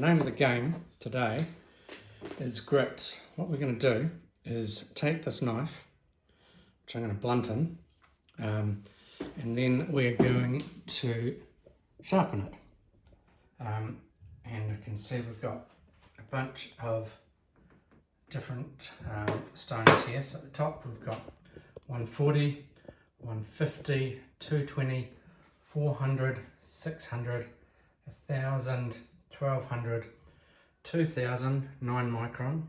name of the game today is grit. What we're going to do is take this knife, which I'm going to blunten, and then we're going to sharpen it. And you can see we've got a bunch of different stones here. So at the top we've got 140, 150, 220, 400, 600, 1000, 1200, 2000, 9 micron,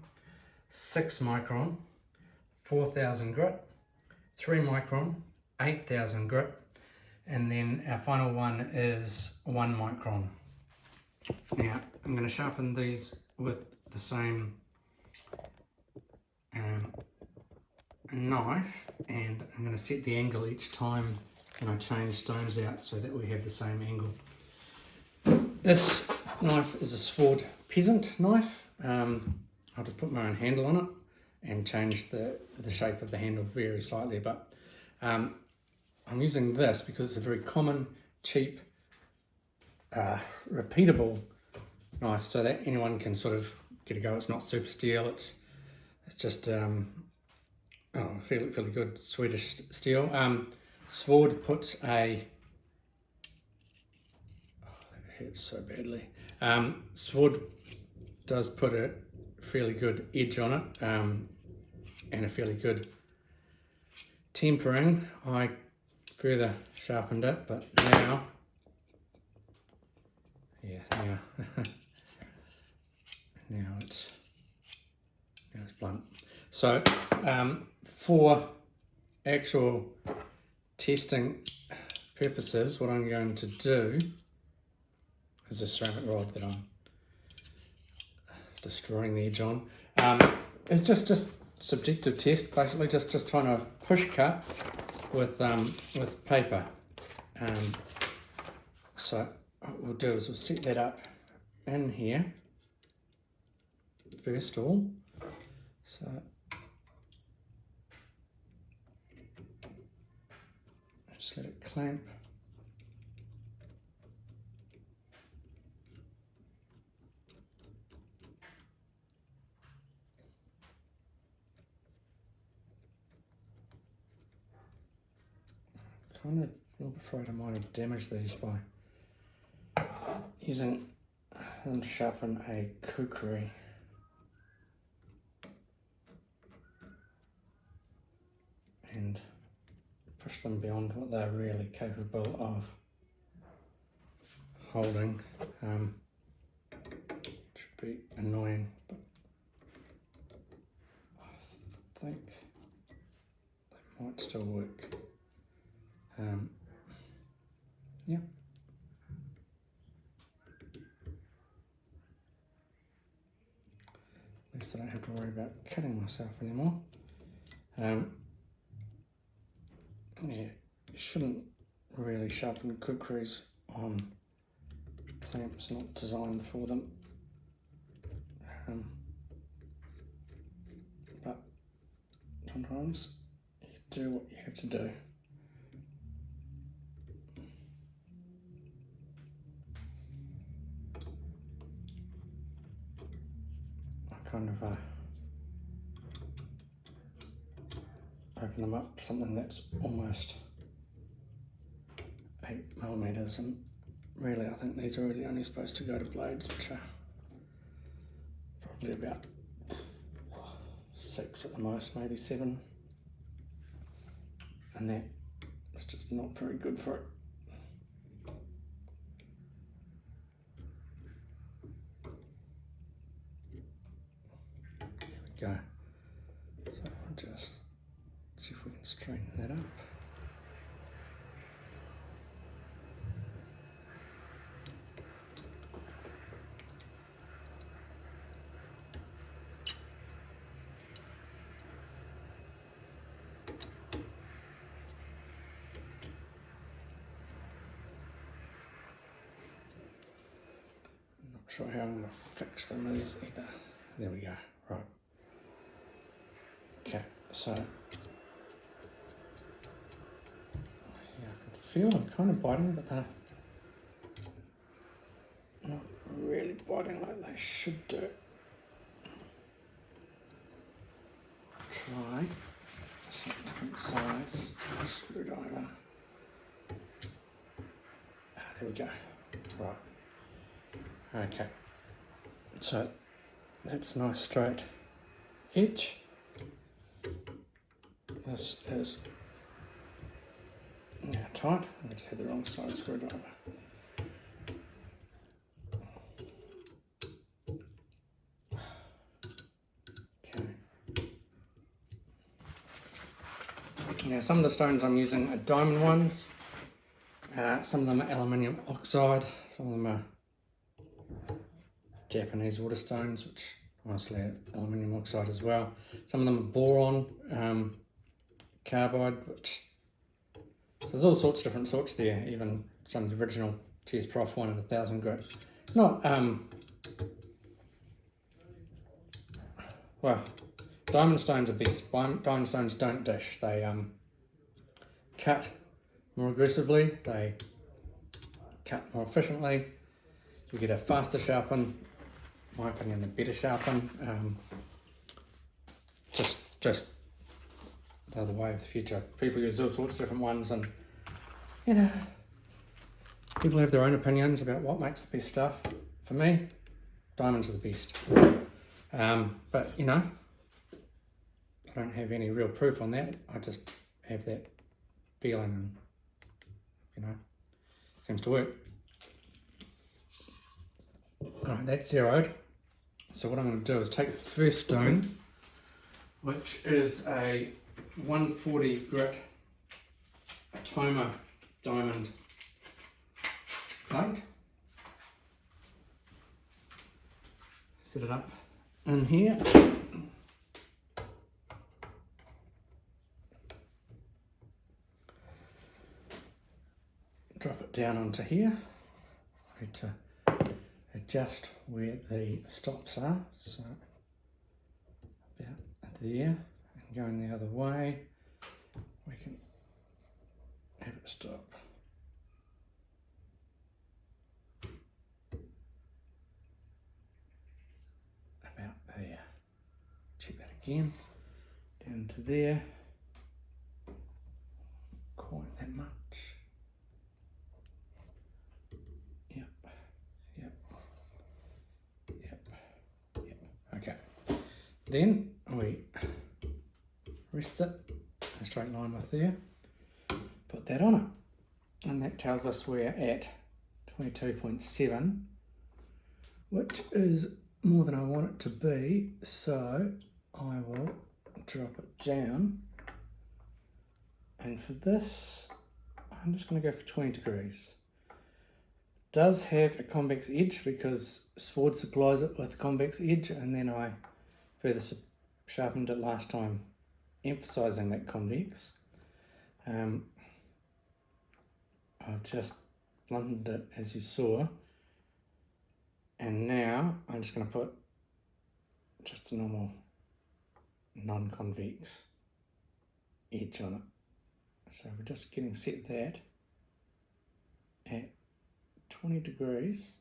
6 micron, 4000 grit, 3 micron, 8000 grit, and then our final one is 1 micron. Now I'm going to sharpen these with the same knife, and I'm going to set the angle each time when I change stones out so that we have the same angle. This knife is a Sword Peasant knife. I'll just put my own handle on it and change the shape of the handle very slightly, but I'm using this because it's a very common, cheap, repeatable knife, so that anyone can sort of get a go. It's not super steel, it's just fairly good Swedish steel. Sword puts a, that hurts so badly. Sword does put a fairly good edge on it, and a fairly good tempering. I further sharpened it, but now now it's blunt. So for actual testing purposes, what I'm going to do is a ceramic rod that I'm destroying the edge on. It's just subjective test, basically just trying to push cut with paper. So what we'll do is we'll set that up in here first of all. So just let it clamp. Kind of a little afraid I might have damaged these by using them to sharpen a kukri. And push them beyond what they're really capable of holding. Should be annoying, but I think they might still work. Yeah. At least I don't have to worry about cutting myself anymore. Yeah, you shouldn't really sharpen kukris on clamps not designed for them. But sometimes you do what you have to do. I kind of open them up something that's almost 8mm, and really I think these are really only supposed to go to blades which are probably about 6 at the most, maybe 7, and that is just not very good for it. There we go. So I'll just see if we can straighten that up. I'm not sure how I'm going to fix them either. There we go. Right. Okay, so yeah, I can feel I'm kind of biting, but they're not really biting like they should do. Try some different size screwdriver. There we go. Right. Okay. So that's nice straight edge. This is now tight. I just had the wrong size screwdriver. Okay. Now some of the stones I'm using are diamond ones. Some of them are aluminium oxide. Some of them are Japanese water stones, which honestly are aluminium oxide as well. Some of them are boron carbide, which so there's all sorts of different sorts there. Even some of the original TS Prof 1 and 1000 grit. Not well, diamond stones are best. Diamond stones don't dish. They cut more aggressively. They cut more efficiently. You get a faster sharpen. In my opinion, a better sharpen. Just the other way of the future. People use all sorts of different ones, and you know, people have their own opinions about what makes the best stuff. For me, diamonds are the best. But you know, I don't have any real proof on that. I just have that feeling, and you know, seems to work. Alright, that's zeroed. So what I'm going to do is take the first stone, which is a 140 grit Atoma diamond plate. Set it up in here. Drop it down onto here. I need to adjust where the stops are, so about there, and going the other way, we can have it stop. About there. Check that again. Down to there. Quite that much. Okay, then we rest it in a straight line with there, put that on it, and that tells us we're at 22.7, which is more than I want it to be, so I will drop it down, and for this I'm just going to go for 20 degrees. Does have a convex edge because Ford supplies it with a convex edge, and then I further sharpened it last time, emphasizing that convex. I've just blunted it as you saw, and now I'm just going to put just a normal non-convex edge on it. So we're just getting set that at 20 degrees.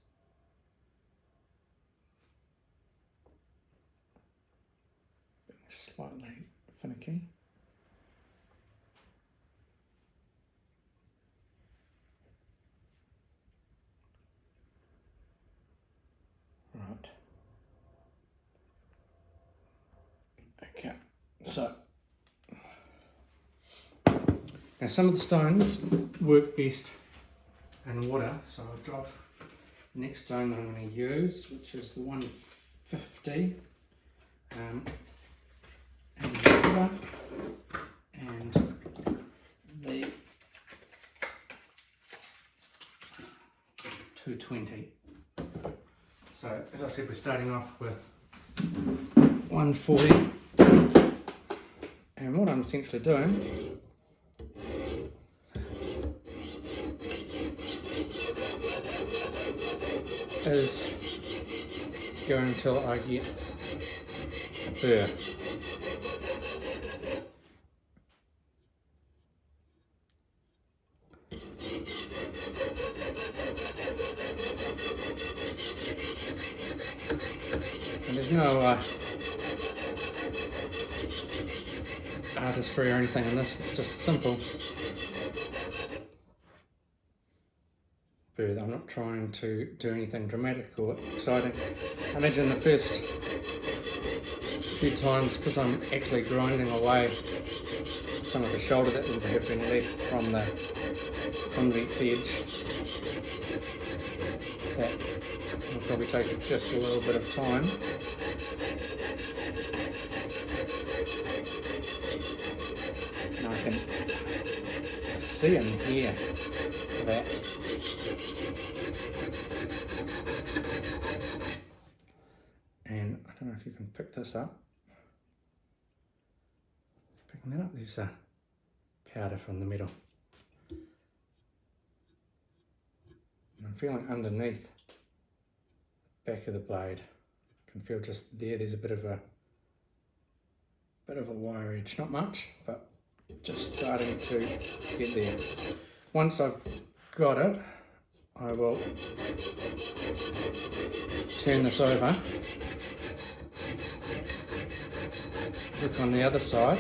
Slightly finicky. Right. Okay, so now some of the stones work best in water, so I'll drop the next stone that I'm going to use, which is the 150, and the water, and the 220. So as I said, we're starting off with 140, and what I'm essentially doing is go until I get a burr. there's no artistry or anything in this, it's just simple bird. I'm not trying to do anything dramatic or exciting. I imagine the first few times, because I'm actually grinding away some of the shoulder that would have been left from the convex edge, that will probably take just a little bit of time. And I can see and hear that. And I don't know if you can pick this up. Picking that up, there's powder from the metal. And I'm feeling underneath the back of the blade. I can feel just there's a bit of a wire edge, not much, but just starting to get there. Once I've got it, I will turn this over, look on the other side,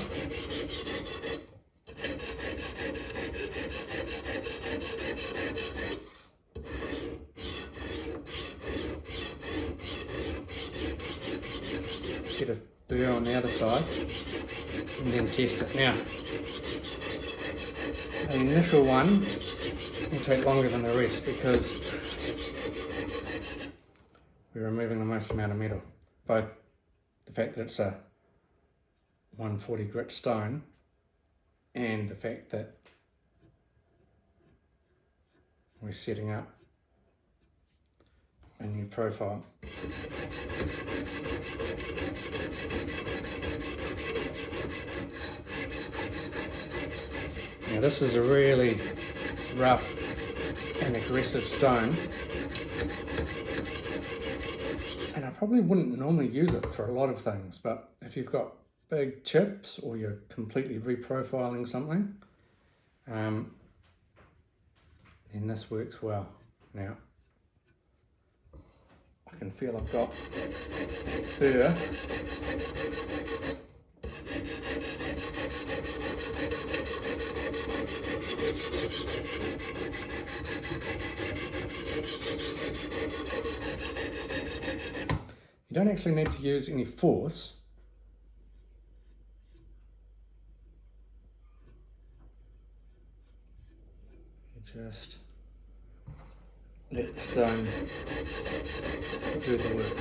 get a burr on the other side, and then test it. Now, the initial one will take longer than the rest because we're removing the most amount of metal. Both the fact that it's a 140 grit stone and the fact that we're setting up a new profile. Now this is a really rough and aggressive stone, and I probably wouldn't normally use it for a lot of things, but if you've got big chips or you're completely reprofiling something, then this works well. Now I can feel I've got burr. You don't actually need to use any force. You just let the stone do the work.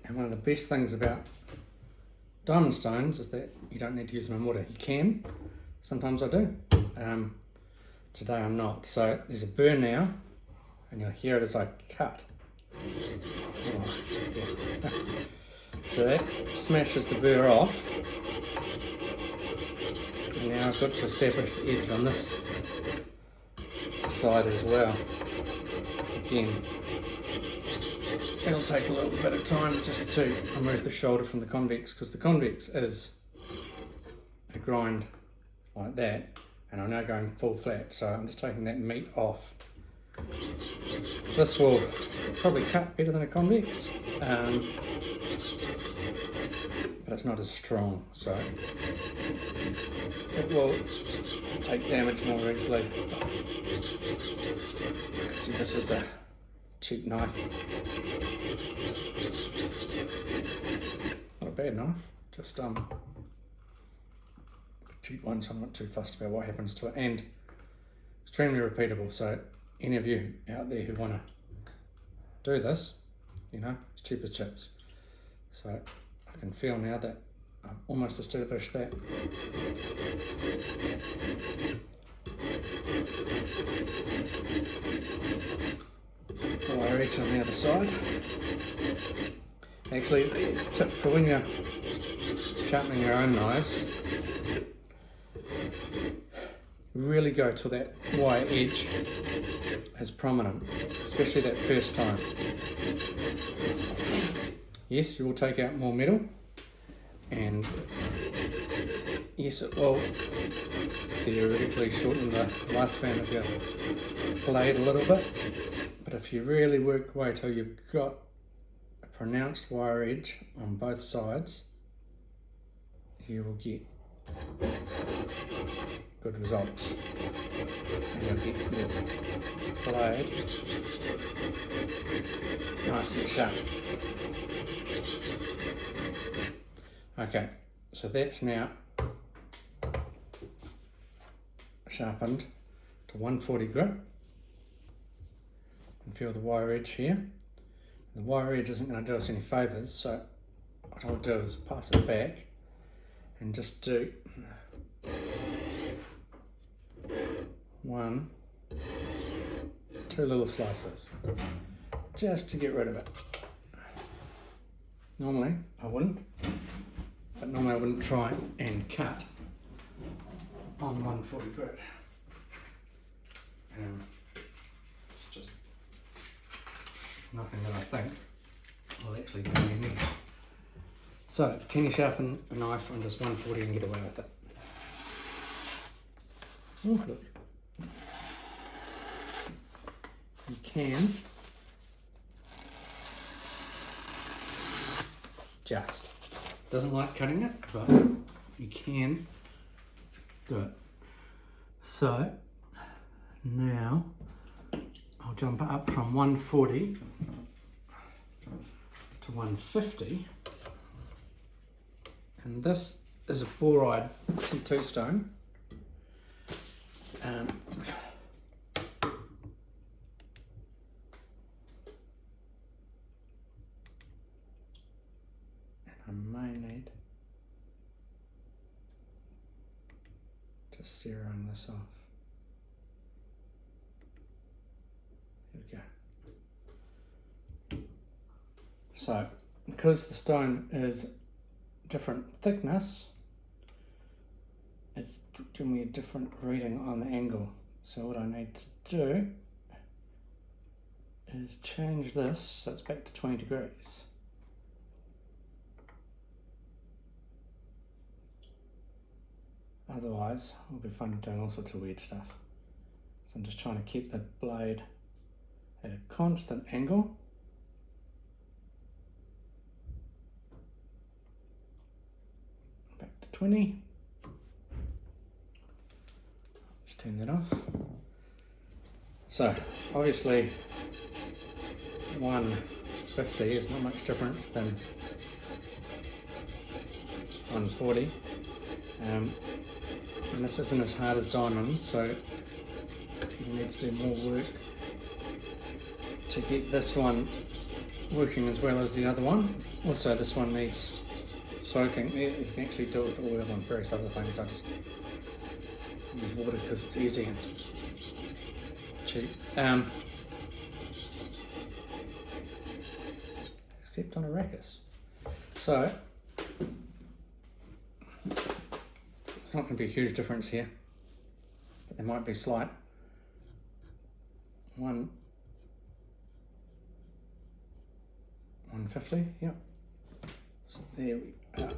And one of the best things about diamond stones is that you don't need to use them in water. You can, sometimes I do. Today I'm not. So there's a burr now, and you'll hear it as I cut. So that smashes the burr off. And now I've got to establish the edge on this side as well. Again, it'll take a little bit of time just to remove the shoulder from the convex, because the convex is a grind like that, and I'm now going full flat, so I'm just taking that meat off. This will probably cut better than a convex, but it's not as strong, so it will take damage more easily. See, this is a cheap knife. Not a bad knife, just a cheap one, so I'm not too fussed about what happens to it, and extremely repeatable. So any of you out there who want to do this, you know, it's cheap as chips. So I can feel now that I've almost established that. Wire edge on the other side. Actually, the tip for when you're sharpening your own knives, really go till that wire edge is prominent, especially that first time. Yes, you will take out more metal, and yes, it will theoretically shorten the lifespan of your blade a little bit, but if you really work away till you've got a pronounced wire edge on both sides, you will get good results, and you'll get your blade nice and sharp. Okay, so that's now sharpened to 140 grit. And feel the wire edge here. The wire edge isn't going to do us any favours, so what I'll do is pass it back and just do 1, 2 little slices, just to get rid of it. Normally I wouldn't, but normally I wouldn't try and cut on 140 grit. It's just nothing that I think will actually do any need. So, can you sharpen a knife on just 140 and get away with it? Oh, look. You can just. Doesn't like cutting it, but you can do it. So, now I'll jump up from 140 to 150. And this is a boride T2 stone. And I may need to zeroing this off. Here we go. So, because the stone is different thickness, it's giving me a different reading on the angle. So what I need to do is change this so it's back to 20 degrees. Otherwise, I'll be fun doing all sorts of weird stuff. So I'm just trying to keep the blade at a constant angle. Back to 20. Just turn that off. So, obviously, 150 is not much different than 140. And this isn't as hard as diamonds, so you need to do more work to get this one working as well as the other one. Also, this one needs soaking. You can actually do it with oil and various other things. I just use water because it's easy and cheap. Except on Arrakis. So, it's not going to be a huge difference here, but there might be slight. 150, yep. So there we are.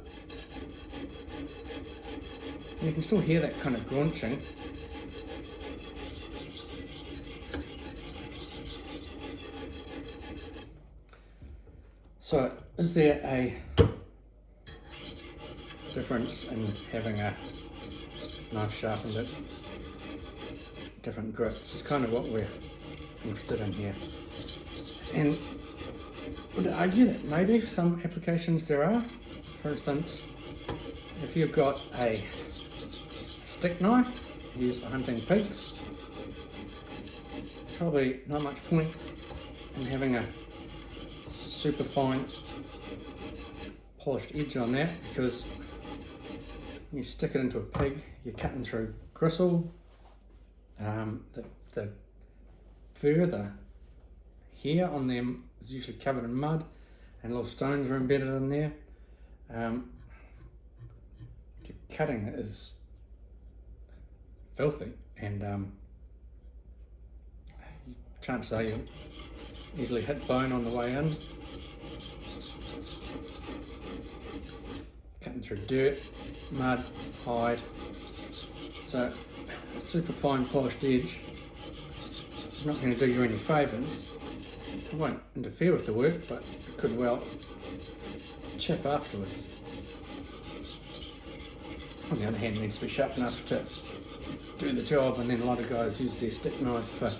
You can still hear that kind of grunching. So, is there a difference in having a knife sharpened at different grits? It's kind of what we're interested in here. And would argue that maybe for some applications there are. For instance, if you've got a stick knife used for hunting pigs, probably not much point in having a super fine polished edge on that, because when you stick it into a pig, you're cutting through gristle, the fur, the hair on them is usually covered in mud and little stones are embedded in there. Your cutting is filthy, and chances are you'll easily hit bone on the way in. Cutting through dirt, mud, hide. So super fine polished edge is not going to do you any favours. It won't interfere with the work, but it could well chip afterwards. On the other hand, it needs to be sharp enough to do the job, and then a lot of guys use their stick knife for,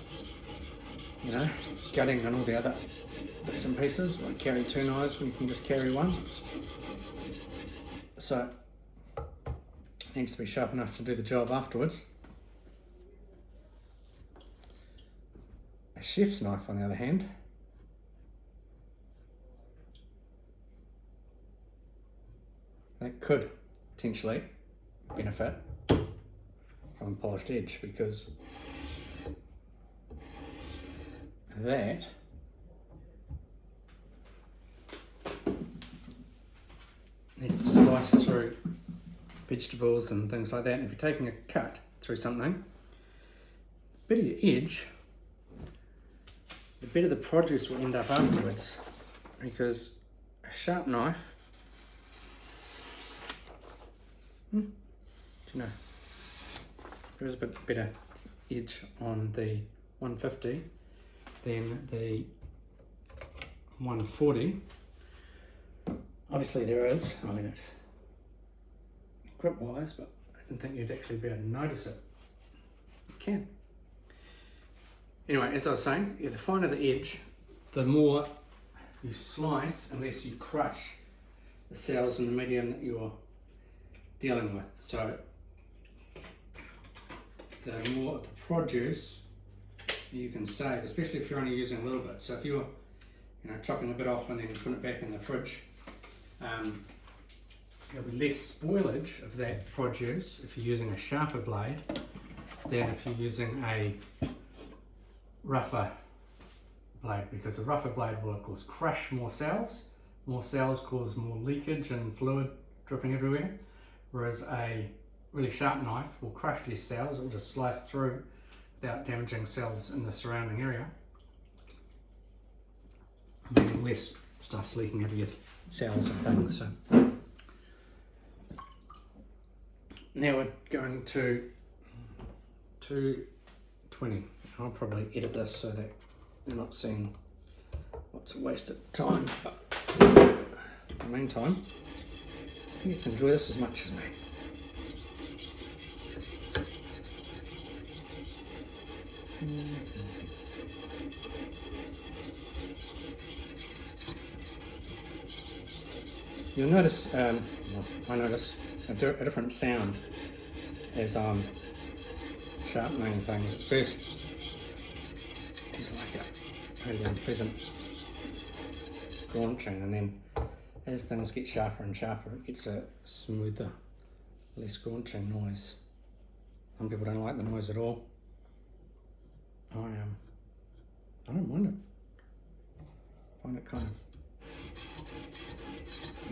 you know, gutting and all the other bits and pieces. Won't carry two knives when you can just carry one. So it needs to be sharp enough to do the job afterwards. A chef's knife, on the other hand, that could potentially benefit from a polished edge, because that needs to slice through vegetables and things like that. And if you're taking a cut through something, the better your edge, the better the produce will end up afterwards, because a sharp knife, do you know, there is a bit better edge on the 150 than the 140. Obviously there is, I mean, it's grip wise, but I didn't think you'd actually be able to notice it. You can. Anyway, as I was saying, the finer the edge, the more you slice, unless you crush the cells in the medium that you're dealing with. So the more of the produce you can save, especially if you're only using a little bit. So if you're, you know, chopping a bit off and then putting it back in the fridge, there'll be less spoilage of that produce if you're using a sharper blade than if you're using a rougher blade, because a rougher blade will of course crush more cells. More cells cause more leakage and fluid dripping everywhere, whereas a really sharp knife will crush these cells. It will just slice through without damaging cells in the surrounding area, meaning less stuff's leaking out of your cells and things. So now we're going to 220. I'll probably edit this so that you're not seeing lots of wasted time, but in the meantime, you can enjoy this as much as me. You'll notice, I notice a different sound as I'm sharpening things. At first, there's like a really unpleasant graunching, and then as things get sharper and sharper, it gets a smoother, less graunching noise. Some people don't like the noise at all. I don't mind it. I find it kind of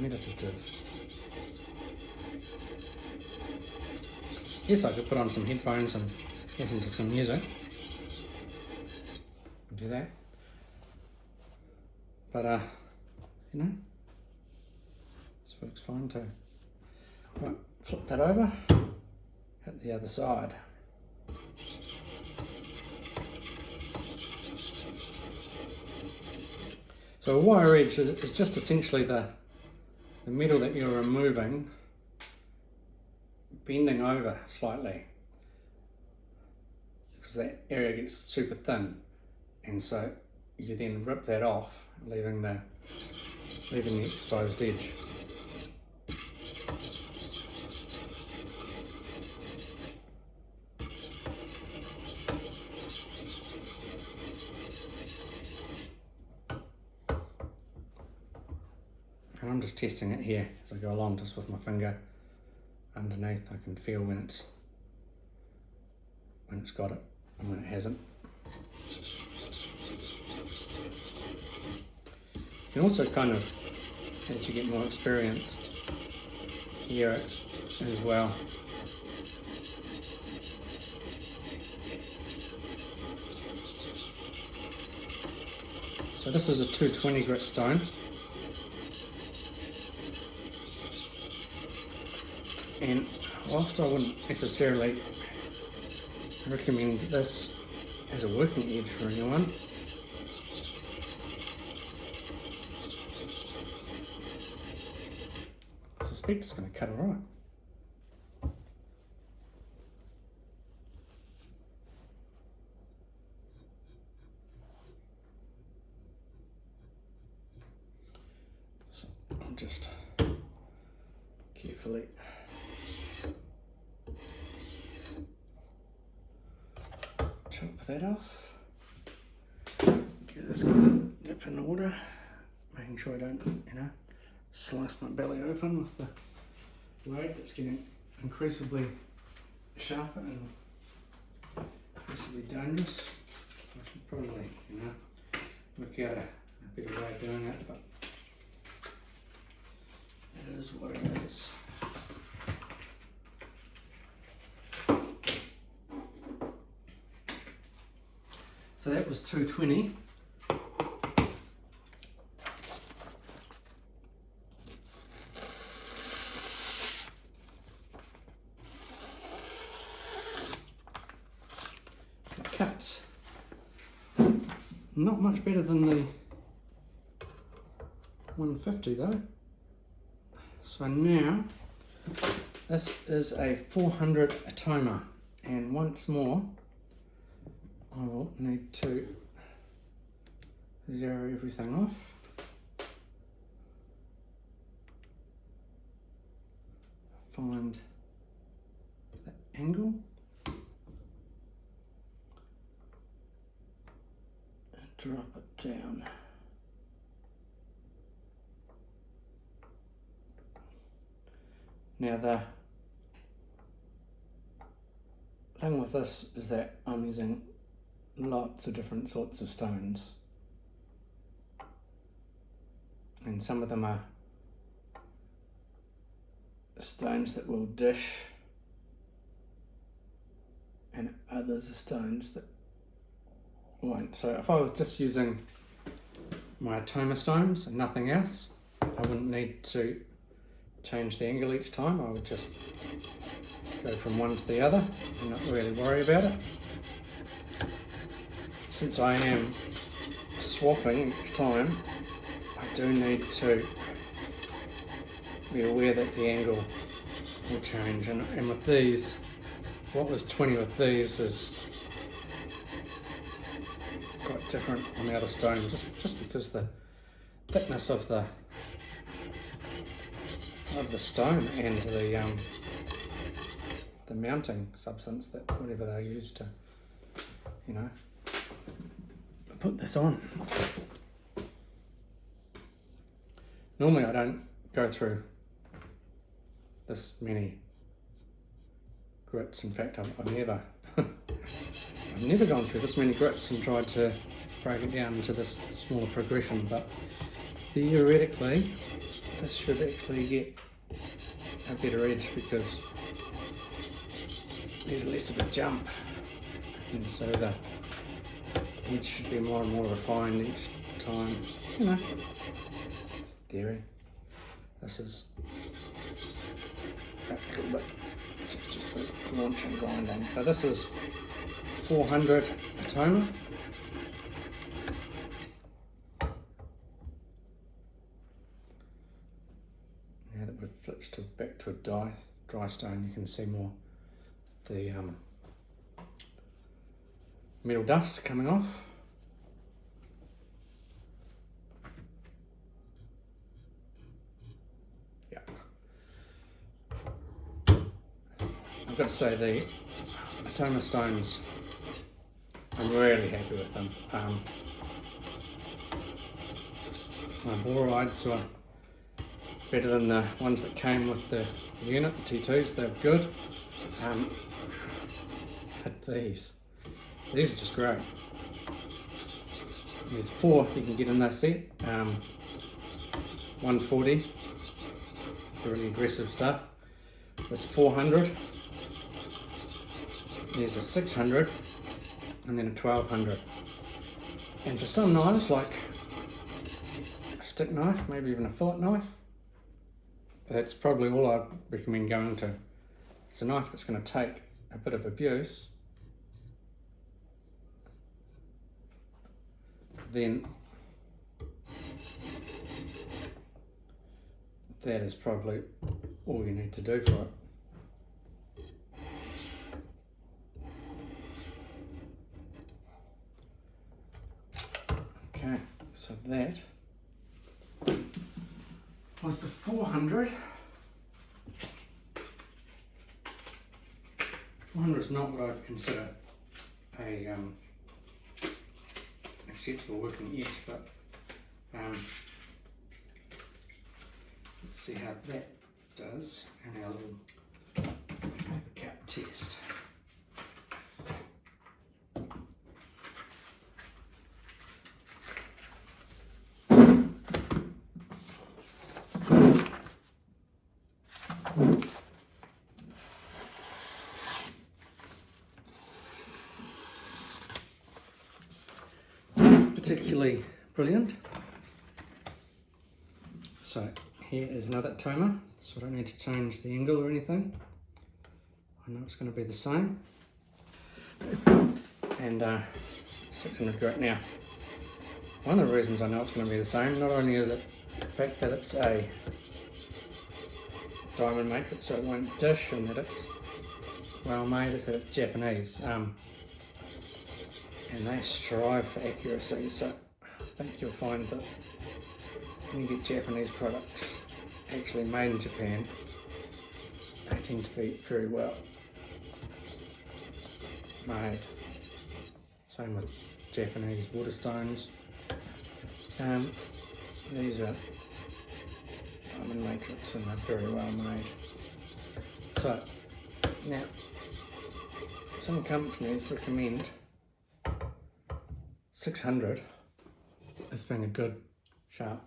meditative. Yes, I could put on some headphones and listen to some music and do that. But you know, this works fine too. Right, flip that over, hit the other side. So a wire edge is just essentially the metal that you're removing bending over slightly, because that area gets super thin, and so you then rip that off, leaving the exposed edge. And I'm just testing it here as I go along, just with my finger underneath. I can feel when it's got it and when it hasn't. You can also kind of, as you get more experience, hear it as well. So this is a 220 grit stone. And whilst I wouldn't necessarily recommend this as a working edge for anyone. I suspect it's going to cut alright. So I'll just carefully chop that off. Get this dip in the water, making sure I don't, slice my belly open with the blade that's getting increasingly sharper and increasingly dangerous. I should probably, work out a better way of doing it, but it is what it is. So that was 220. It cuts not much better than the 150 though. So now this is a 400 atoma, and once more I will need to zero everything off, find the angle, and drop it down. Now the thing with this is that I'm using lots of different sorts of stones, and some of them are stones that will dish and others are stones that won't. So if I was just using my atoma stones and nothing else, I wouldn't need to change the angle each time. I would just go from one to the other and not really worry about it. Since I am swapping each time, I do need to be aware that the angle will change. And with these, what was 20 with these is quite different on the other stone, just because the thickness of the stone and the mounting substance, that whatever they use to, put this on. Normally I don't go through this many grits. In fact, I've never I've never gone through this many grits and tried to break it down into this smaller progression, but theoretically this should actually get a better edge because there's less of a jump, and so the edge should be more and more refined each time. It's theory. This is practical, but it's just the launch and grinding. So this is 400 atoma. Now that we've flipped back to a dry stone, you can see more the metal dust coming off. Yeah. I've got to say the atoma stones, I'm really happy with them. My borides were better than the ones that came with the unit, the T2s, they're good. But these are just great. There's 4 you can get in that set. 140, the really aggressive stuff. There's 400, there's a 600, and then a 1200. And for some knives, like a stick knife, maybe even a fillet knife, that's probably all I'd recommend going to. It's a knife that's going to take a bit of abuse, then that is probably all you need to do for it. Okay, so that was the 400. 400 is not what I'd consider a acceptable working edge, but let's see how that does in our little paper cap test. Particularly brilliant. So here is another toner, so I don't need to change the angle or anything. I know it's going to be the same. And 600 grit. Now, one of the reasons I know it's going to be the same, not only is it the fact that it's a diamond matrix so it won't dish and that it's well made, is that it's Japanese. And they strive for accuracy, so I think you'll find that when you get Japanese products actually made in Japan, they tend to be very well made. Same with Japanese water stones. These are diamond matrix and they're very well made. So now some companies recommend 600 as being a good sharp.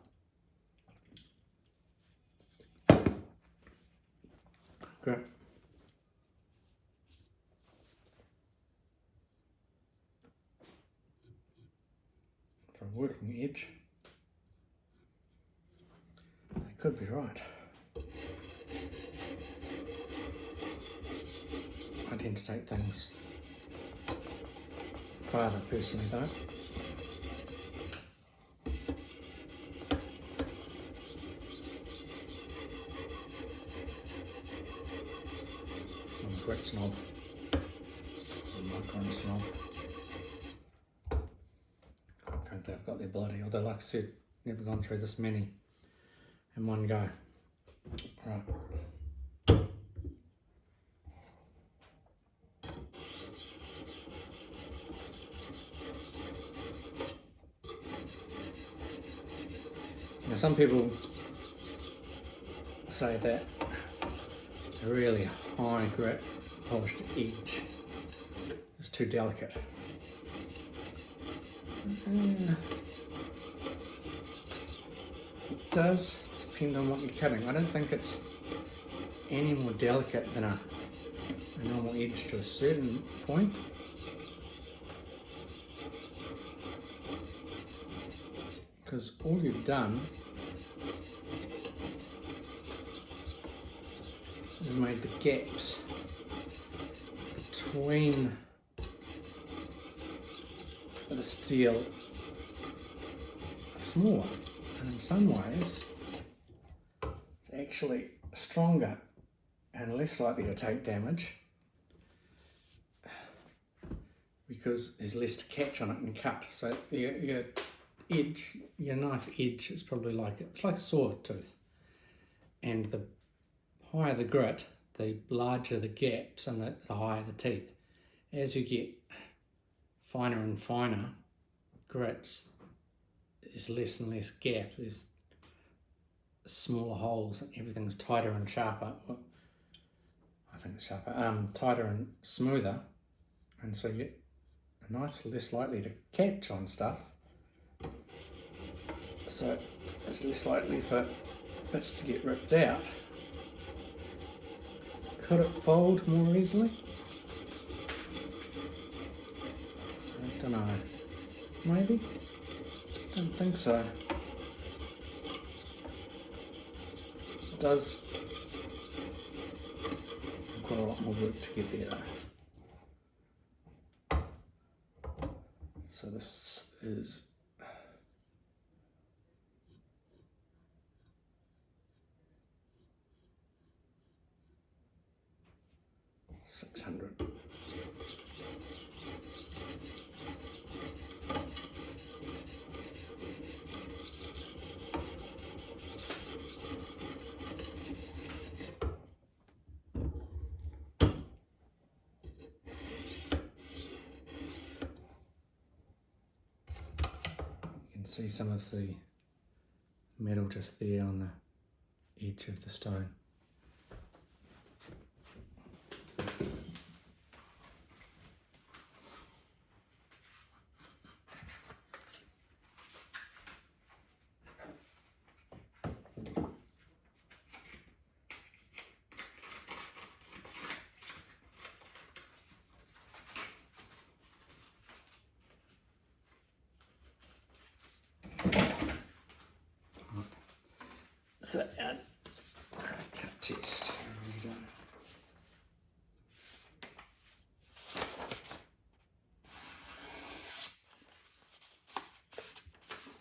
Great. For a working edge, they could be right. I tend to take things farther personally though. Grit snob, micron snob. I think they've got the ability, although like I said, never gone through this many in one go. Right. Now some people say that a really high grit polished edge is too delicate. It does depend on what you're cutting. I don't think it's any more delicate than a normal edge to a certain point. Because all you've done is made the gaps between the steel smaller, and in some ways it's actually stronger and less likely to take damage because there's less to catch on it and cut. So your edge, your knife edge is probably it's like a saw tooth, and the higher the grit, the larger the gaps and the higher the teeth. As you get finer and finer grits, there's less and less gap, there's smaller holes, and everything's tighter and sharper. Well, I think it's sharper, tighter and smoother, and so you get a knife's less likely to catch on stuff, so it's less likely for bits to get ripped out. Could it fold more easily? I don't know. Maybe? Don't think so. It does quite a lot more work to get there though. So this is see some of the metal just there on the edge of the stone. So our cut test.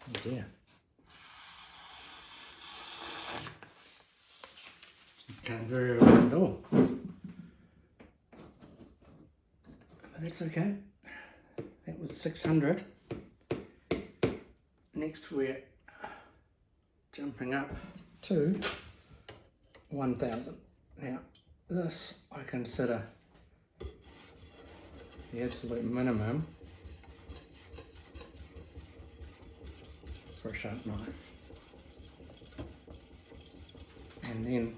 Oh dear. Can't very well at all. But that's okay. That was 600. Next we're jumping up to 1,000. Now this I consider the absolute minimum for a sharp knife. And then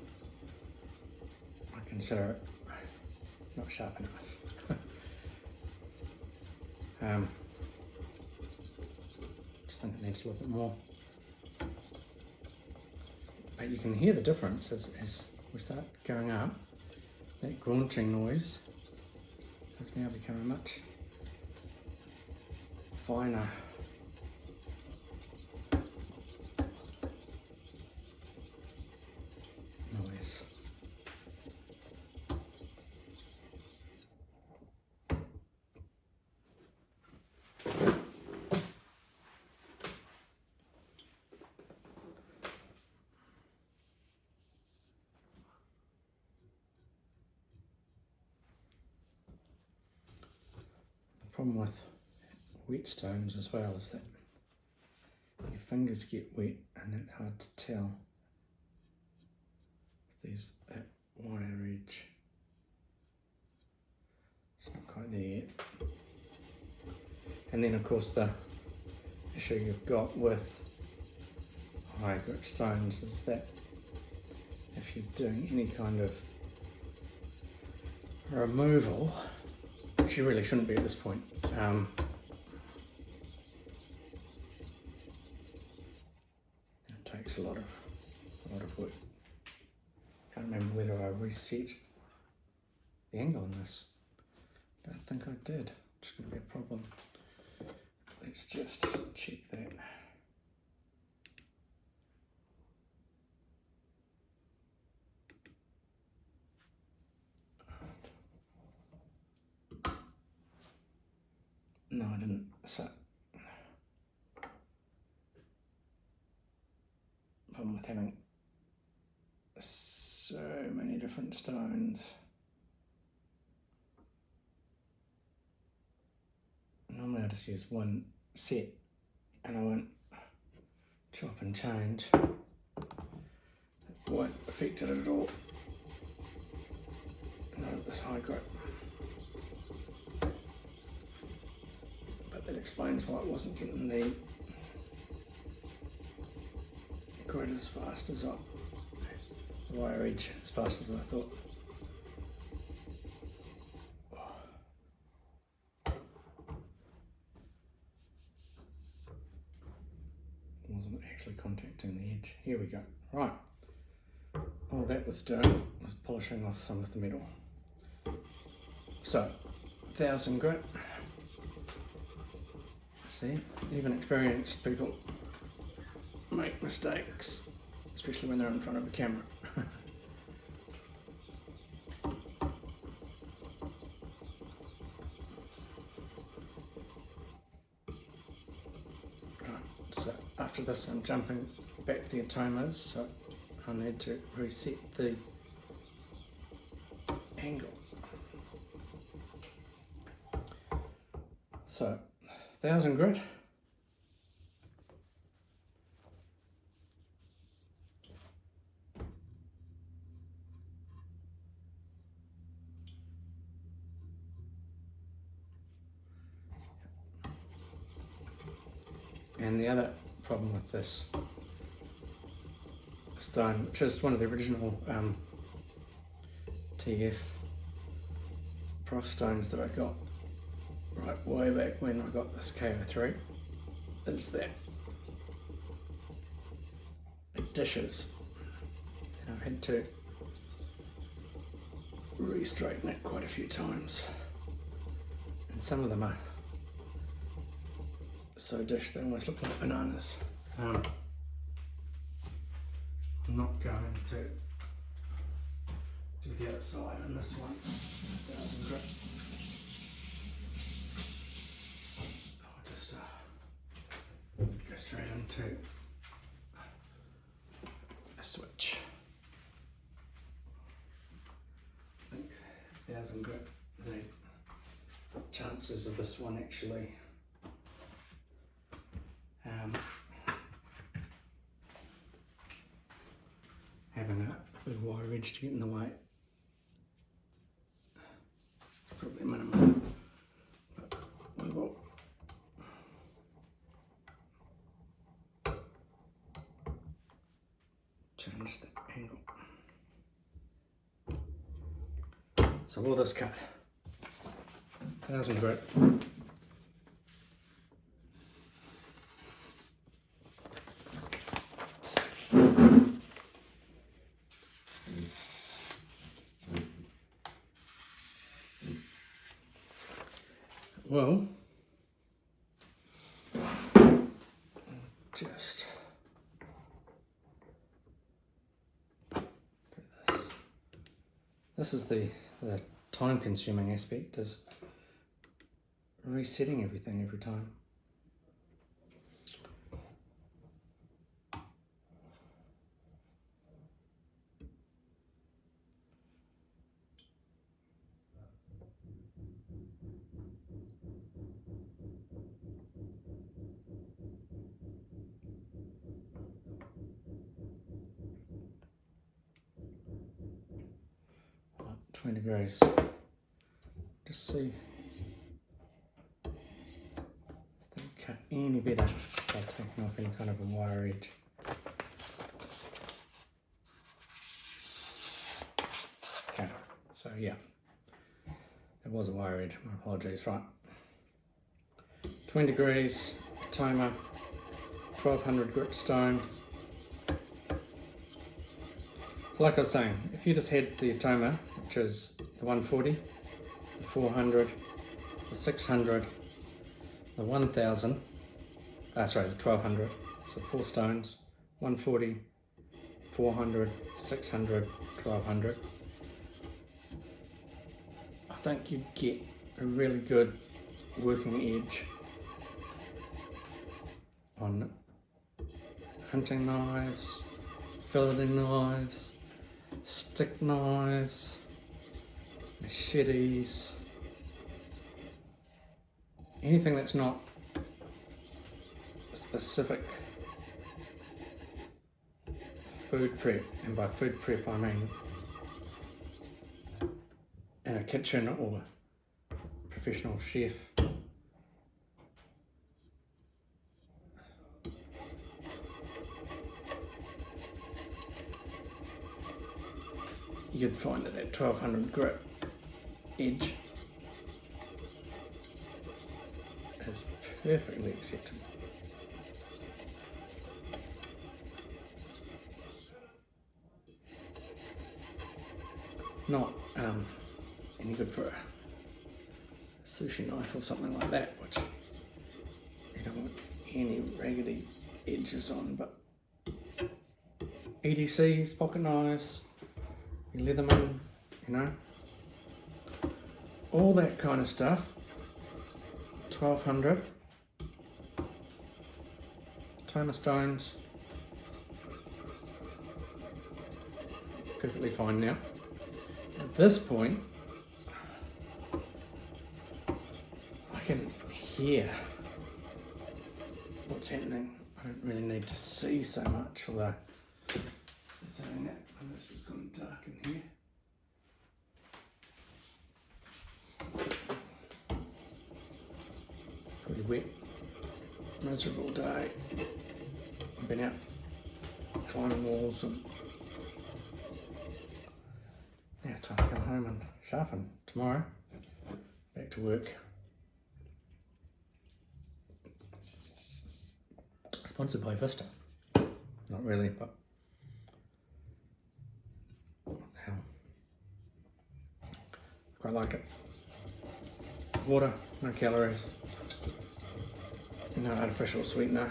I consider it not sharp enough. Just think it needs a little bit more. But you can hear the difference as we start going up. That grunting noise has now become a much finer noise. The problem with wet stones as well is that your fingers get wet and it's hard to tell if there's that wire edge. It's not quite there yet. And then of course the issue you've got with high grit stones is that if you're doing any kind of removal, which you really shouldn't be at this point, it takes a lot of work. Can't remember whether I reset the angle on this. Don't think I did, which is going to be a problem. Let's just check that. No, I didn't. So, problem with having so many different stones. Normally I just use one set and I won't chop and change. It won't affect it at all. Not at this high grit. But that explains why it wasn't getting the grit as fast as the wire edge as fast as I thought. Wasn't actually contacting the edge. Here we go. Right. All that was doing was polishing off some of the metal. So, 1,000 grit. See, even experienced people make mistakes, especially when they're in front of a camera. After this I'm jumping back to the atomas, so I need to reset the angle. So, 1,000 grit. And the other problem with this stone, which is one of the original TF prof stones that I got right way back when I got this KO3, is that it dishes. And I've had to re-straighten it quite a few times. And some of them are so dished they almost look like bananas. I'm not going to do the outside on this one. I'll just go straight into a switch. I think 1000 grit, the chances of this one actually having a big wire edge to get in the way, it's probably minimum, but we will change the angle. So all this cut, 1000 grit. Well, just do this. This is the time-consuming aspect, is resetting everything every time. About 20 degrees. Just see if they cut any better by taking off any kind of a wire edge. Okay, so yeah, it was a wire edge, my apologies, right. 20 degrees, Toma, 1200 grit stone. So like I was saying, if you just had the Toma, which is the 140, the 400, the 600, the 1000, the 1200, so 4 stones, 140, 400, 600, 1200, I think you'd get a really good working edge on hunting knives, filleting knives, stick knives, machetes, anything that's not specific food prep, and by food prep I mean in a kitchen or a professional chef. You'd find that 1200 grit edge is perfectly acceptable. Not any good for a sushi knife or something like that, which you don't want any raggedy edges on, but EDCs, pocket knives, your Leatherman, you know, all that kind of stuff. 1200 Toma stones, perfectly fine now. At this point, I can hear what's happening. I don't really need to see so much, although saying that, this has gone dark in here. Pretty wet. miserable day. I've been out climbing walls and now it's time to come home and sharpen. Tomorrow, back to work. Sponsored by Vista. Not really, but what the hell. Quite like it. Water, no calories, no artificial sweetener,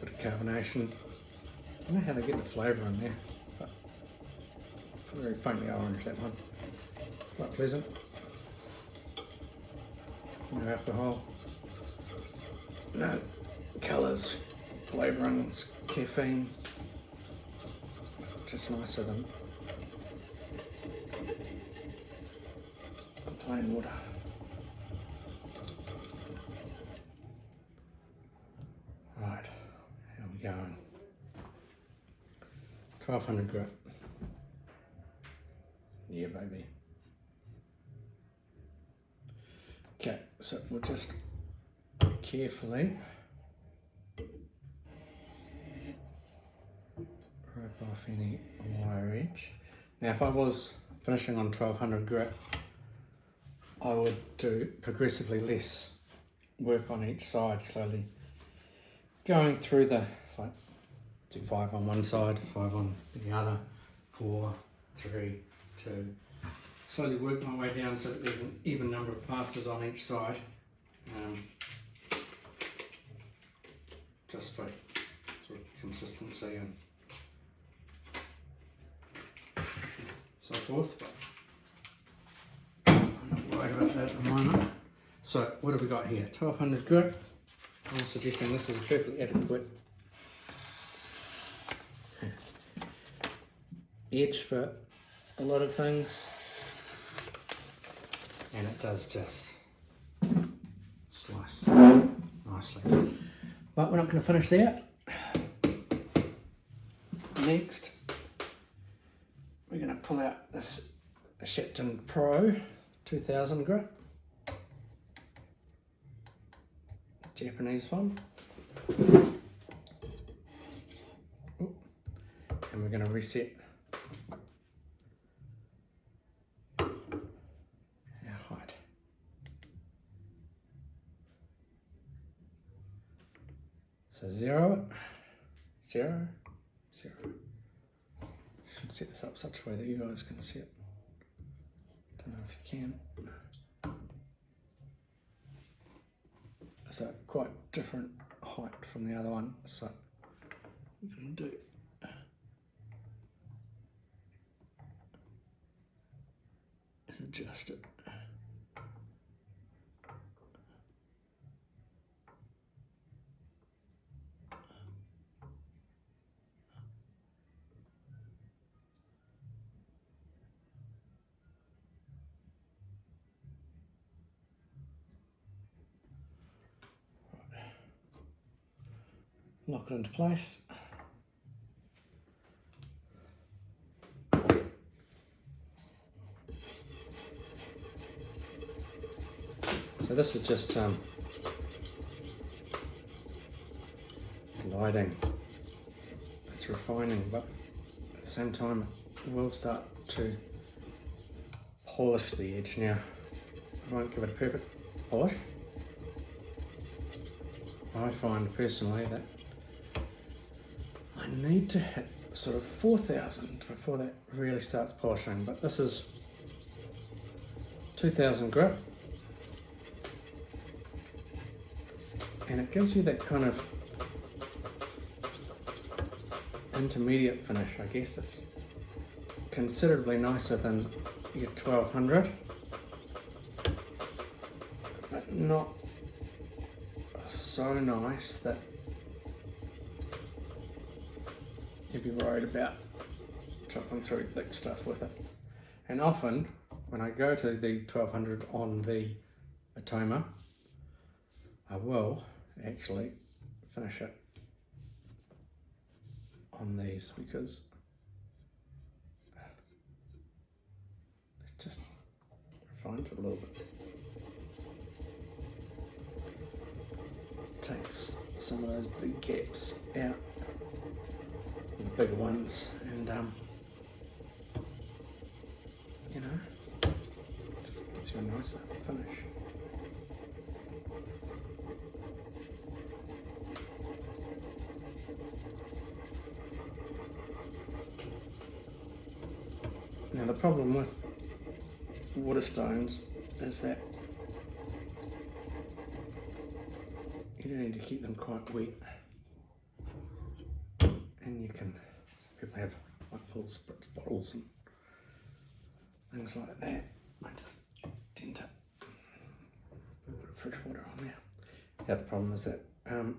bit of carbonation. I don't know how they get the flavour in there, but very faintly orange, that one. Quite pleasant. No alcohol, no colours, flavourings, caffeine. Just nicer than plain water. Right, how are we going? 1200 grit. Yeah, baby. Okay, so we'll just carefully rip off any wire edge. Now, if I was finishing on 1200 grit, I would do progressively less work on each side, slowly going through the, like, do 5 on one side, 5 on the other, 4, 3, 2. Slowly work my way down so that there's an even number of passes on each side, just for sort of consistency and so forth. But I'm not worried about that at the moment. So what have we got here? 1200 grit. I'm suggesting this is perfectly adequate edge for a lot of things, and it does just slice nicely. But we're not going to finish there. Next, we're going to pull out this Shepton Pro 2000 grit, Japanese one. Ooh. And we're going to reset our height. So 0, 0, 0. Should set this up such a way that you guys can see it. Don't know if you can. It's a quite different height from the other one, so what I'm going to do is adjust it. Lock it into place. So this is just lighting. It's refining, but at the same time it will start to polish the edge. Now, I won't give it a perfect polish. I find personally that I need to hit sort of 4000 before that really starts polishing, but this is 2000 grit, and it gives you that kind of intermediate finish. I guess it's considerably nicer than your 1200, but not so nice that you'd be worried about chopping through thick stuff with it. And often when I go to the 1200 on the Atoma, I will actually finish it on these because it just refines it a little bit. takes some of those big gaps out, the bigger ones, and you know, just gives you a nicer finish. Now the problem with water stones is that you do need to keep them quite wet, and you can, some people have like little spritz bottles and things like that. I just tend to put a bit of fresh water on there. The other problem is that the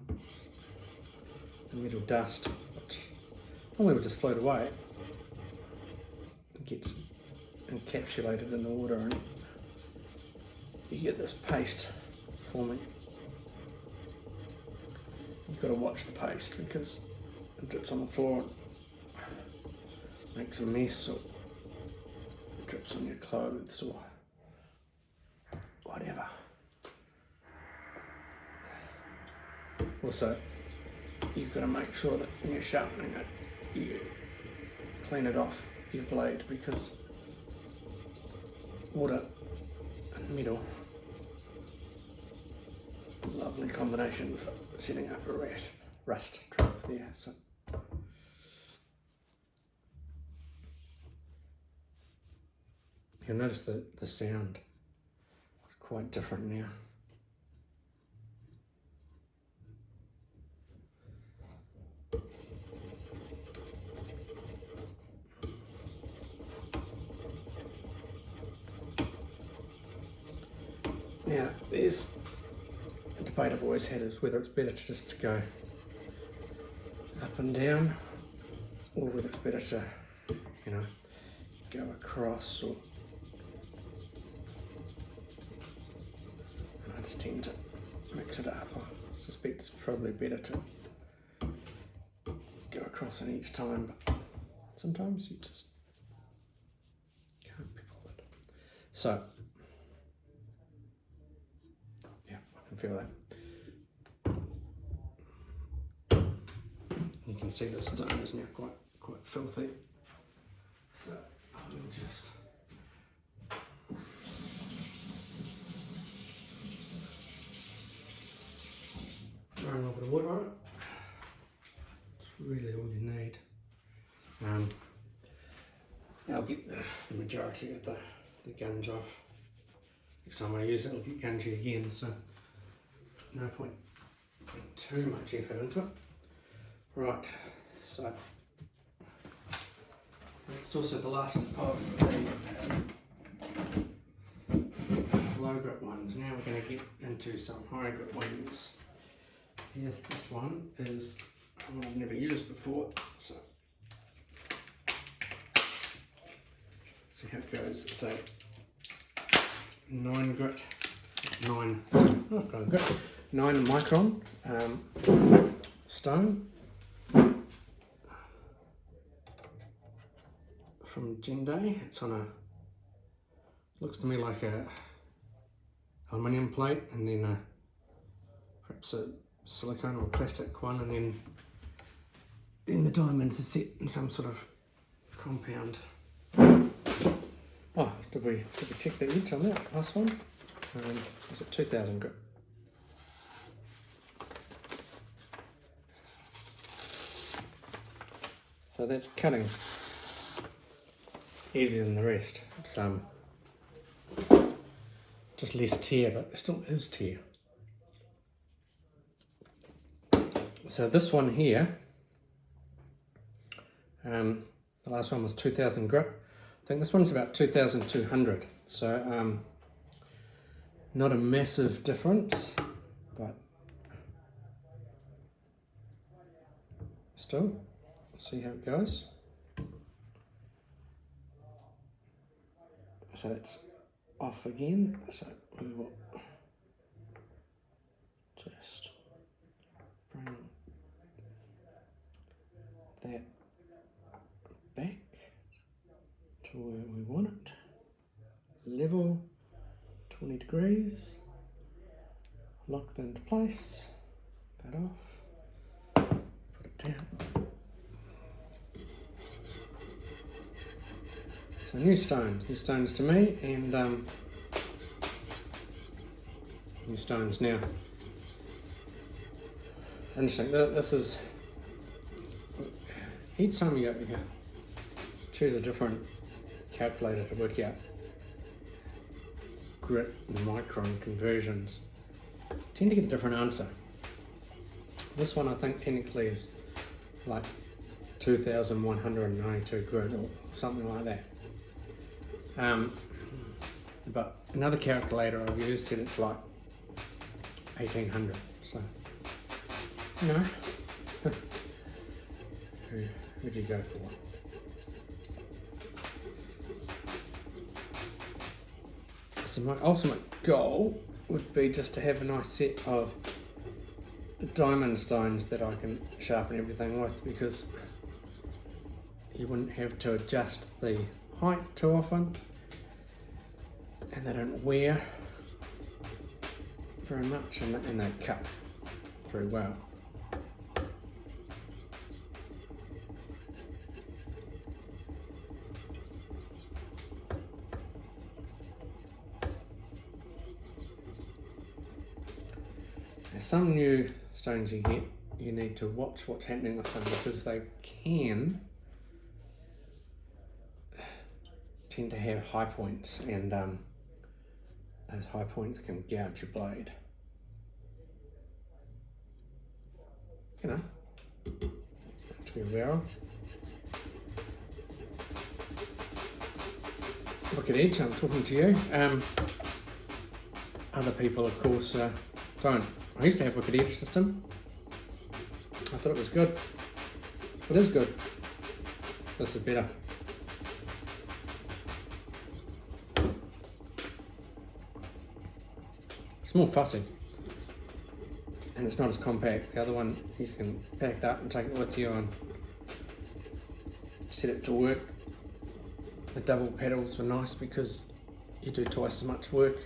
metal dust, which normally would just float away, gets encapsulated in the water, and you get this paste forming. You've got to watch the paste because it drips on the floor and makes a mess, or it drips on your clothes or whatever. Also, you've got to make sure that when you're sharpening it, you clean it off your blade, because water and metal, lovely combination for setting up a rust trap there. So you'll notice that the sound is quite different now. Now, there's a debate I've always had, is whether it's better just to go up and down, or whether it's better to, you know, go across, or I just tend to mix it up. I suspect it's probably better to go across in each time, but sometimes you just can't be bothered. So, feel that. You can see the stone is now quite filthy. So I'll just run a little bit of water on it. It's really all you need. I'll get the majority of the gunge off. Next time I use it, I'll get gungy again, so no point putting too much effort into it. Right, so that's also the last of the low grip ones. Now we're going to get into some high grip ones. Here's this one, is one I've never used before, so see how it goes. It's a 9 grit, 9 micron stone from Jinde. It's on a, looks to me like a aluminium plate, and then perhaps a silicone or plastic one, and then the diamonds are set in some sort of compound. Oh, did we check the edge on that last one? Was it 2000 grit? So that's cutting easier than the rest. It's just less tear, but there still is tear. So this one here, the last one was 2000 grit. I think this one's about 2200. So not a massive difference, but still, see how it goes. So that's off again, so we will just bring that back to where we want it. Level, 20 degrees, lock that into place. that off, put it down. So new stones to me, and new stones now. Interesting. This is, each time you choose a different calculator to work out grit and micron conversions, tend to get a different answer. This one I think technically is like 2,192 grit or something like that. But another calculator I've used said it's like 1,800. So, you know, who'd you go for? So my ultimate goal would be just to have a nice set of diamond stones that I can sharpen everything with, because you wouldn't have to adjust the height too often, and they don't wear very much, and they cut very well. There's some new stones you get, you need to watch what's happening with them, because they can tend to have high points, and those high points can gouge your blade. You know, to be aware of. Look at Edge, I'm talking to you. Other people, of course, don't. I used to have Wicked Edge system. I thought it was good. It is good. This is better. It's more fussy, and it's not as compact. The other one, you can pack it up and take it with you and set it to work. The double pedals were nice because you do twice as much work.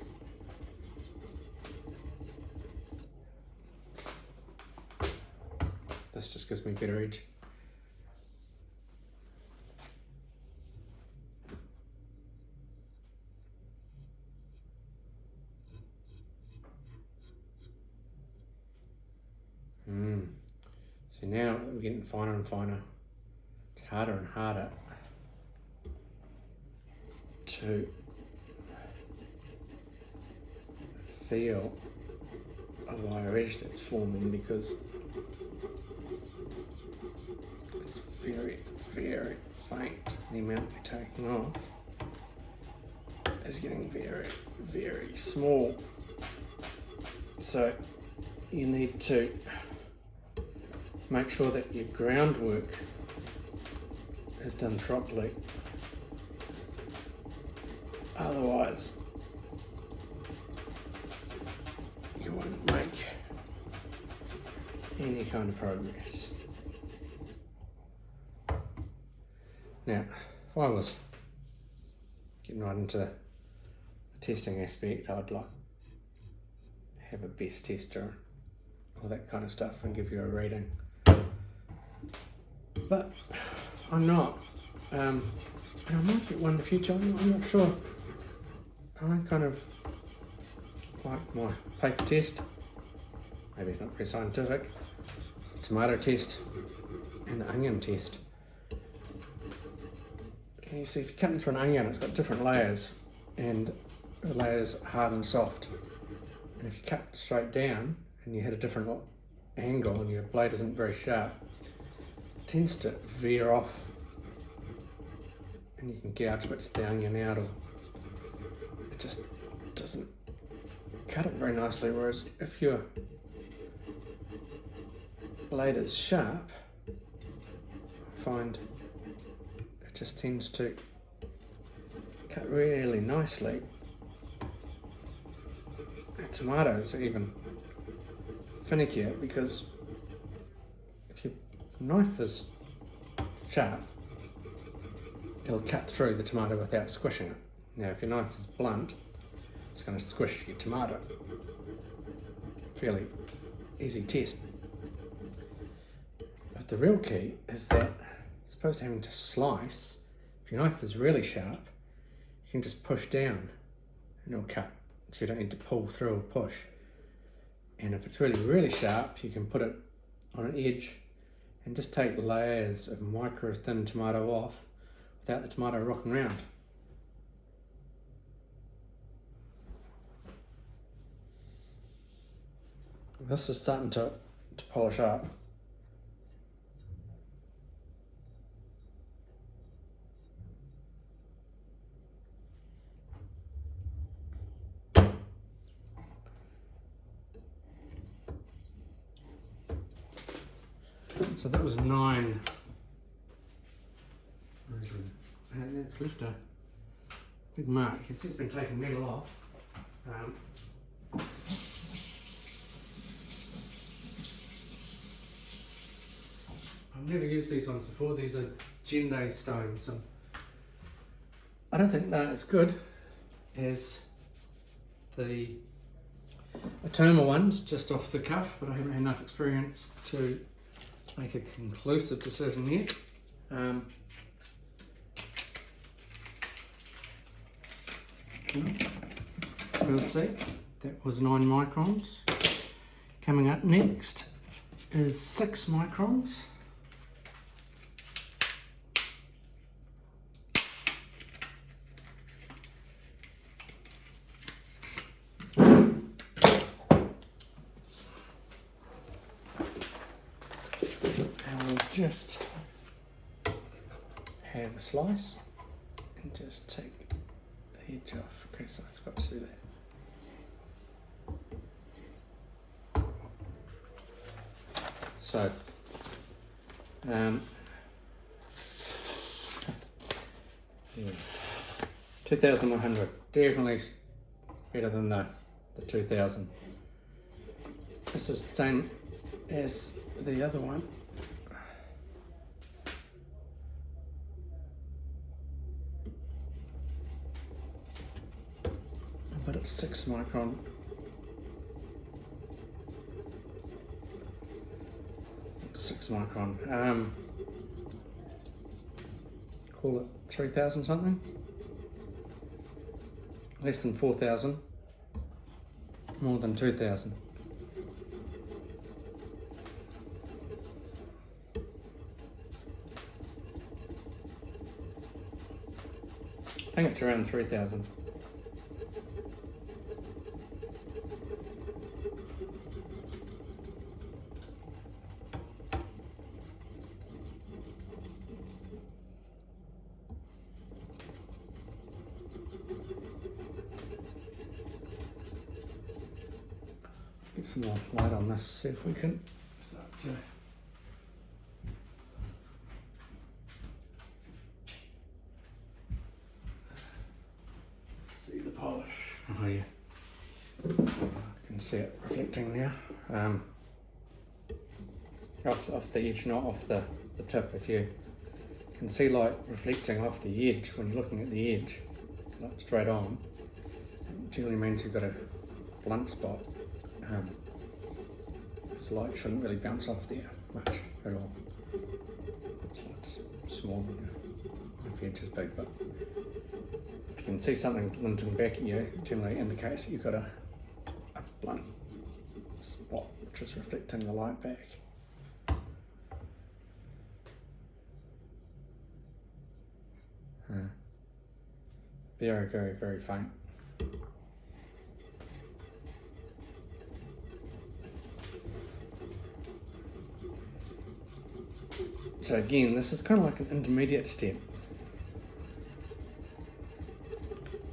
This just gives me better edge. So now we're getting finer and finer. It's harder and harder to feel a wire edge that's forming, because it's very, very faint. The amount you're taking off is getting very, very small. So you need to make sure that your groundwork is done properly. Otherwise, you won't make any kind of progress. Now, if I was getting right into the testing aspect, I'd like to have a best tester, all that kind of stuff, and give you a rating. But I'm not. I might get one in the future, I'm not sure. I kind of like my paper test. Maybe it's not very scientific. Tomato test and the onion test. And you see, if you cut into an onion, it's got different layers, and the layers are hard and soft. And if you cut straight down and you hit a different angle and your blade isn't very sharp, it tends to veer off, and you can gouge bits of the onion out, or it just doesn't cut it very nicely. Whereas if your blade is sharp, I find it just tends to cut really nicely. Tomatoes are even finickier, because if your knife is sharp, it'll cut through the tomato without squishing it. Now if your knife is blunt, it's going to squish your tomato. Fairly easy test. But the real key is that, as opposed to having to slice, if your knife is really sharp, you can just push down and it'll cut. So you don't need to pull through or push. And if it's really, really sharp, you can put it on an edge and just take layers of micro thin tomato off without the tomato rocking around. This is starting to polish up. So that was 9. And it's left a big mark. You can see it's been taken metal off. I've never used these ones before. These are Gende stones. So I don't think they're as good as the Atoma ones, just off the cuff, but I haven't had enough experience to make a conclusive decision yet. We'll see. That was 9 microns. Coming up next is 6 microns. Just have a slice and just take the edge off. Okay, so I forgot to do that. So, yeah, 2,100, definitely better than the 2,000. This is the same as the other one. But it's 6 micron. It's 6 micron. Call it 3,000 something. Less than 4,000. More than 2,000. I think it's around 3,000. Get some more light on this, see if we can start to see the polish. Oh yeah, I can see it reflecting now. Off the edge, not off the tip. If you can see light reflecting off the edge when you're looking at the edge, like straight on, it generally means you've got a blunt spot. This light shouldn't really bounce off there much at all. It's small, the edge is big, but if you can see something glinting back at you, it generally indicates that you've got a blunt spot which is reflecting the light back. Very, very, very faint. So again, this is kind of like an intermediate step.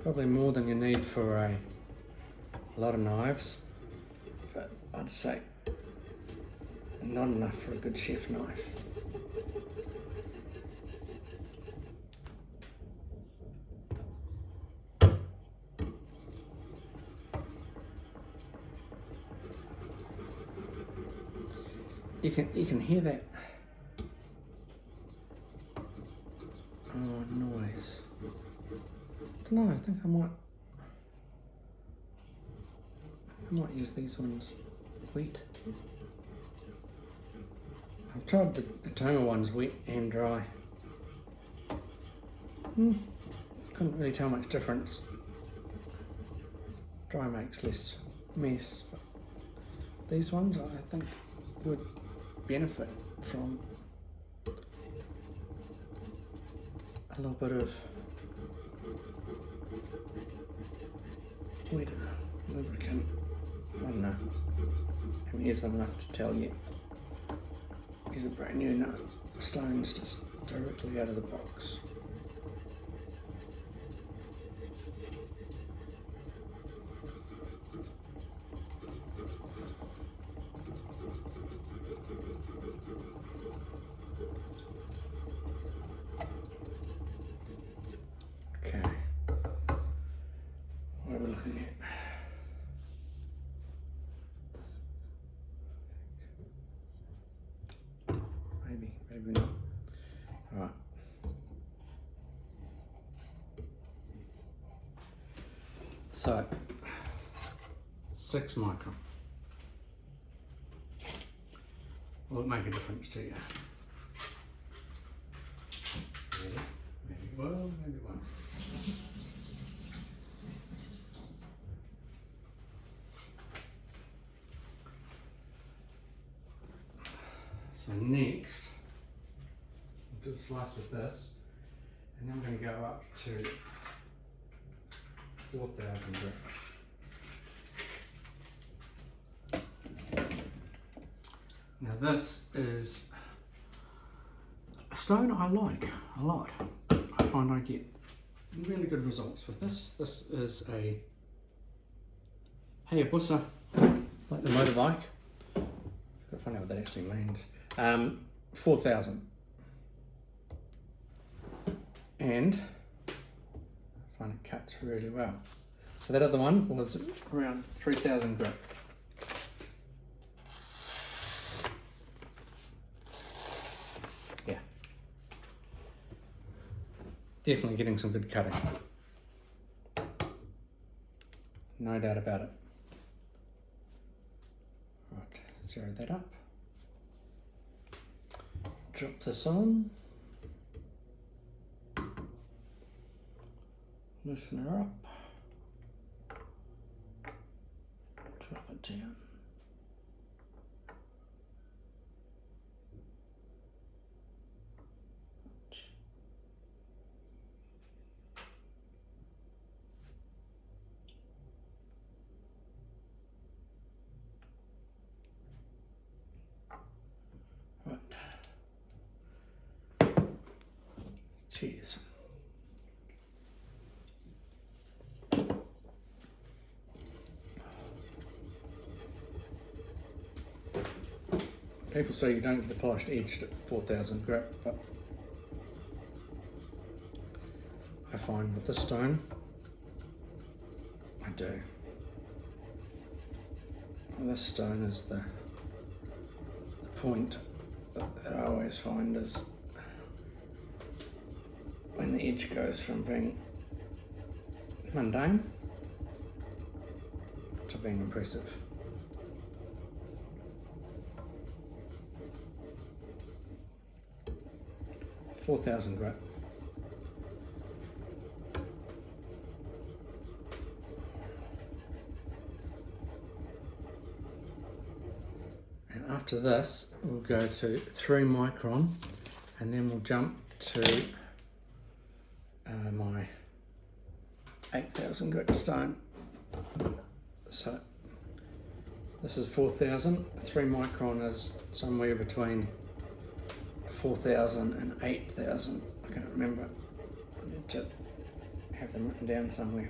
Probably more than you need for a lot of knives, but I'd say not enough for a good chef knife. You can hear that noise. I don't know, I think I might use these ones wet. I've tried the Atoma ones wet and dry. Couldn't really tell much difference. Dry makes less mess, but these ones I think would benefit from a little bit of wet lubricant. I don't know. I haven't used them enough to tell yet. These are brand new stones, just directly out of the box. Okay, what are we looking at? Maybe not. All right. So, 6 micron. Will it make a difference to you? Maybe it will, maybe it won't. So next, we'll do a slice with this, and then we're going to go up to 4,000 grit. Now this is a stone I like a lot. I find I get really good results with this. This is a Hayabusa, like the motorbike. I've got to find out what that actually means. 4,000. And I find it cuts really well. So that other one was around 3,000 grit. Yeah. Definitely getting some good cutting. No doubt about it. Right, zero that up. Drop this on. Loosen her up. Drop it down. Right. Cheers. People say you don't get the polished edge at 4,000 grit, but I find with this stone, I do. And this stone is the point that I always find is when the edge goes from being mundane to being impressive. $4,000 grit. And after this, we'll go to 3 micron, and then we'll jump to my 8,000 grit stone. So this is 4,000. 3 micron is somewhere between 4,000 and 8,000. I can't remember. I need to have them written down somewhere.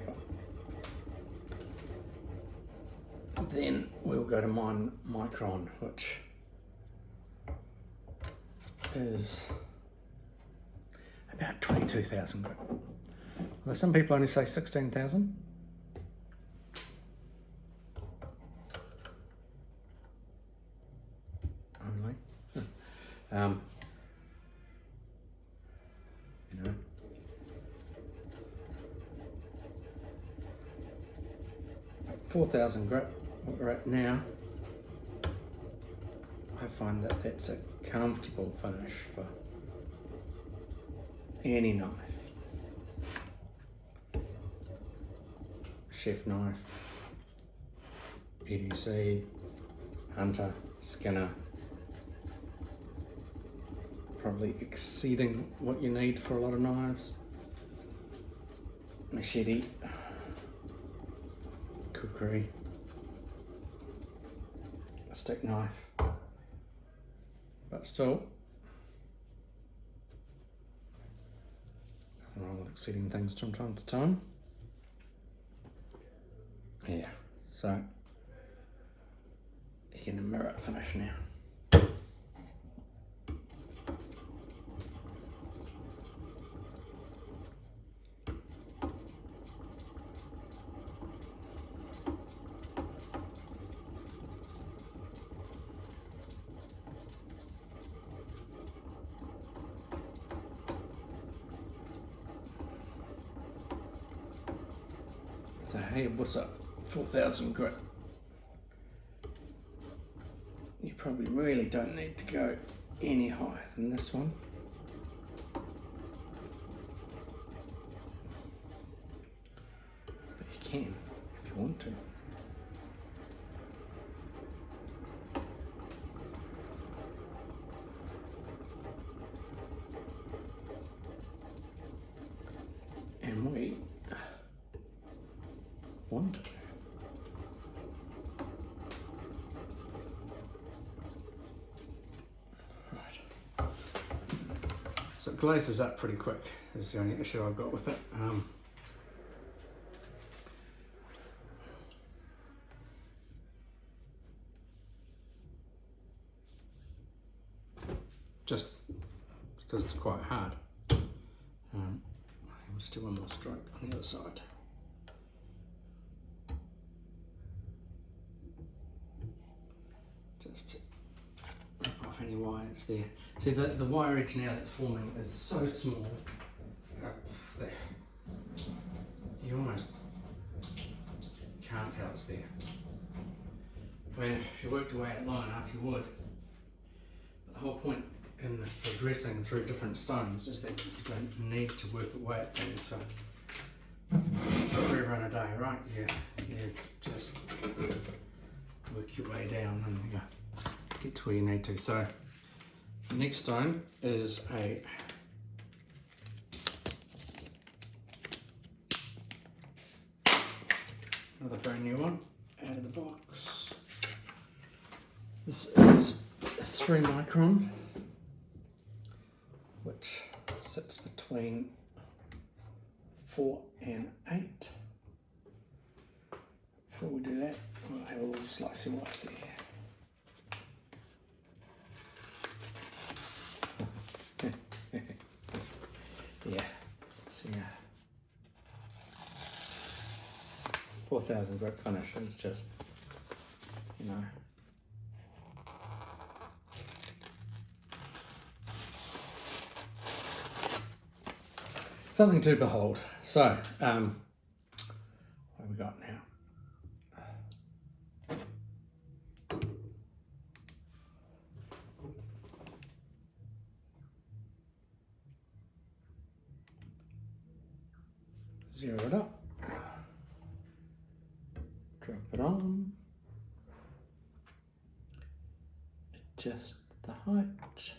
But then we'll go to 1 micron, which is about 22,000 grit. Although some people only say 16,000. Only. You know. But 4,000 grit, what we're at now, I find that that's a comfortable finish for any knife. Chef knife, EDC, Hunter, Skinner, probably exceeding what you need for a lot of knives. Machete, kukri, a stick knife, but still, nothing wrong with exceeding things from time to time. Yeah, so you can mirror finish now. So hey, what's up? 4,000 grit. You probably really don't need to go any higher than this one. But you can if you want to. And we want to. So it glazes up pretty quick, is the only issue I've got with it. Just because it's quite hard. We'll just do one more stroke on the other side. Just to rip off any wires there. See, the wire edge now that's forming is so small that you almost can't tell it's there. I mean, if you worked away at long enough, you would. But the whole point in progressing through different stones is that you don't need to work away at things for forever and a day, right? You just work your way down and you get to where you need to. So the next stone is another brand new one out of the box. This is a 3 micron, which sits between 4 and 8. Before we do that, we'll have a little slicey wicey. Yeah, it's 4,000 grit finish. It's just, you know. Something to behold. So, what have we got now? Zero it up. Drop it on. Adjust the height.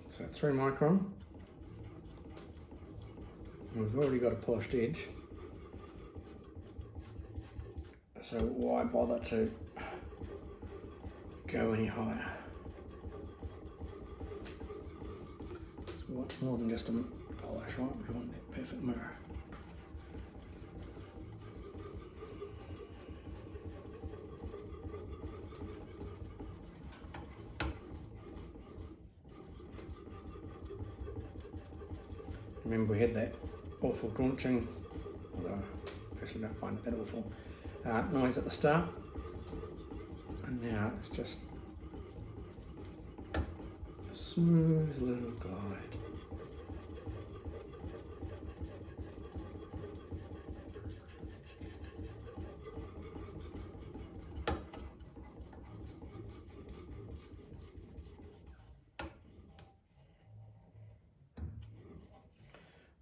So 3 micron. We've already got a polished edge, so why bother to go any higher. It's more than just a polish, right? We want that perfect mirror. Remember we had that awful crunching, although I personally don't find it that awful, noise at the start, and now it's just a smooth little glide.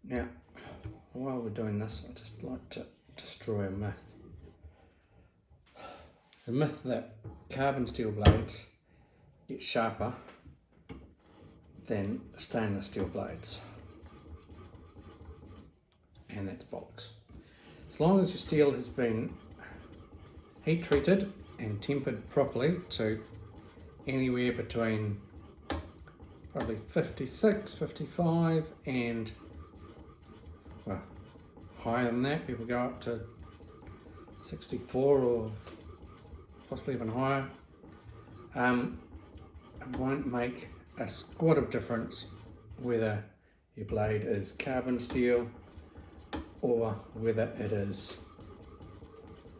Now, while we're doing this, I'd just like to destroy a myth. The myth that carbon steel blades get sharper than stainless steel blades. And that's bollocks. As long as your steel has been heat treated and tempered properly to anywhere between probably 56, 55 and, well, higher than that, people go up to 64 or possibly even higher. It won't make a squat of difference whether your blade is carbon steel or whether it is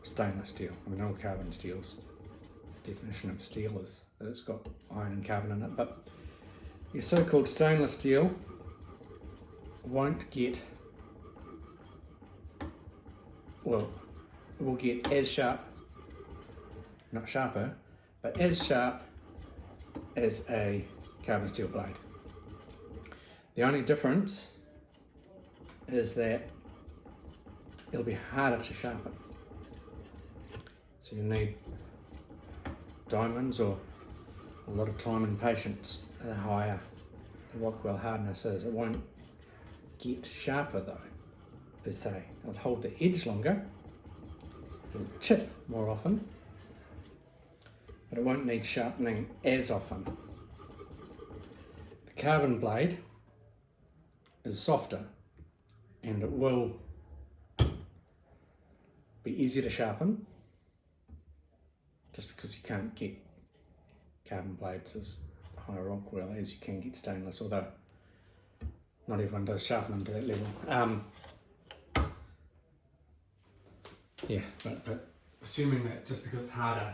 stainless steel. I mean, all carbon steels, the definition of steel is that it's got iron and carbon in it, but your so-called stainless steel won't get, well, it will get as sharp, not sharper, but as sharp as a carbon steel blade. The only difference is that it'll be harder to sharpen. So you need diamonds or a lot of time and patience. The higher the Rockwell hardness is, it won't get sharper though, per se. It'll hold the edge longer, it'll chip more often, but it won't need sharpening as often. The carbon blade is softer and it will be easier to sharpen, just because you can't get carbon blades as high Rockwell as you can get stainless, although not everyone does sharpen them to that level. Yeah, but assuming that just because it's harder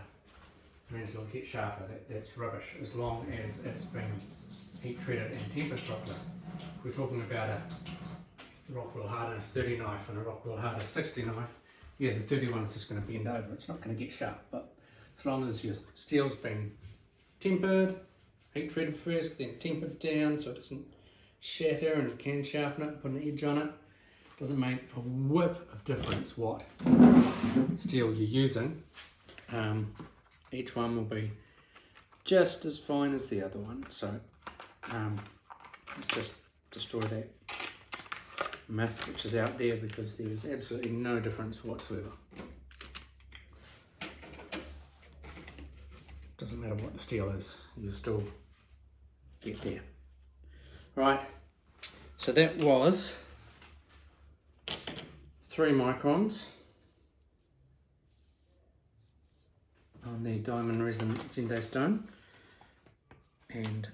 means it'll get sharper, that's rubbish, as long as it's been heat treated and tempered properly. If we're talking about a Rockwell hardness 30 knife and a Rockwell hardness 60 knife, yeah, the 31 is just going to bend over, it's not going to get sharp, but as long as your steel's been tempered, heat treated first, then tempered down so it doesn't shatter and you can sharpen it and put an edge on it, doesn't make a whip of difference what steel you're using. Each one will be just as fine as the other one, so let's just destroy that myth which is out there, because there is absolutely no difference whatsoever. Doesn't matter what the steel is, you'll still get there. Right, so that was 3 microns on the diamond resin Gendo stone, and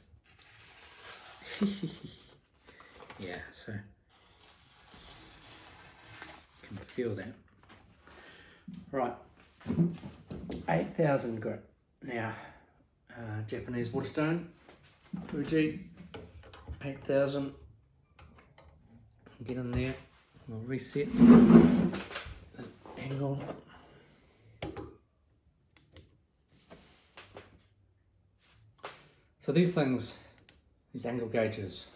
yeah, so you can feel that. Right, 8,000 grit. Now, Japanese waterstone, Fuji, 8,000. Get in there, we'll reset the angle. So these things, these angle gauges,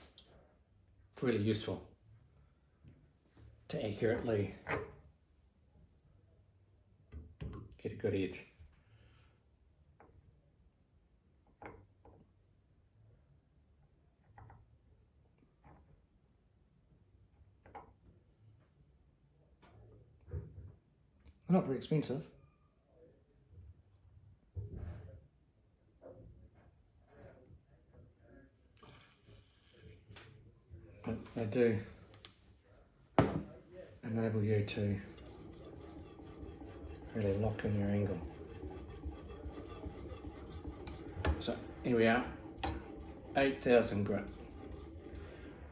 really useful to accurately get a good edge. They're not very expensive. they do enable you to really lock in your angle. So here we are, 8,000 grit.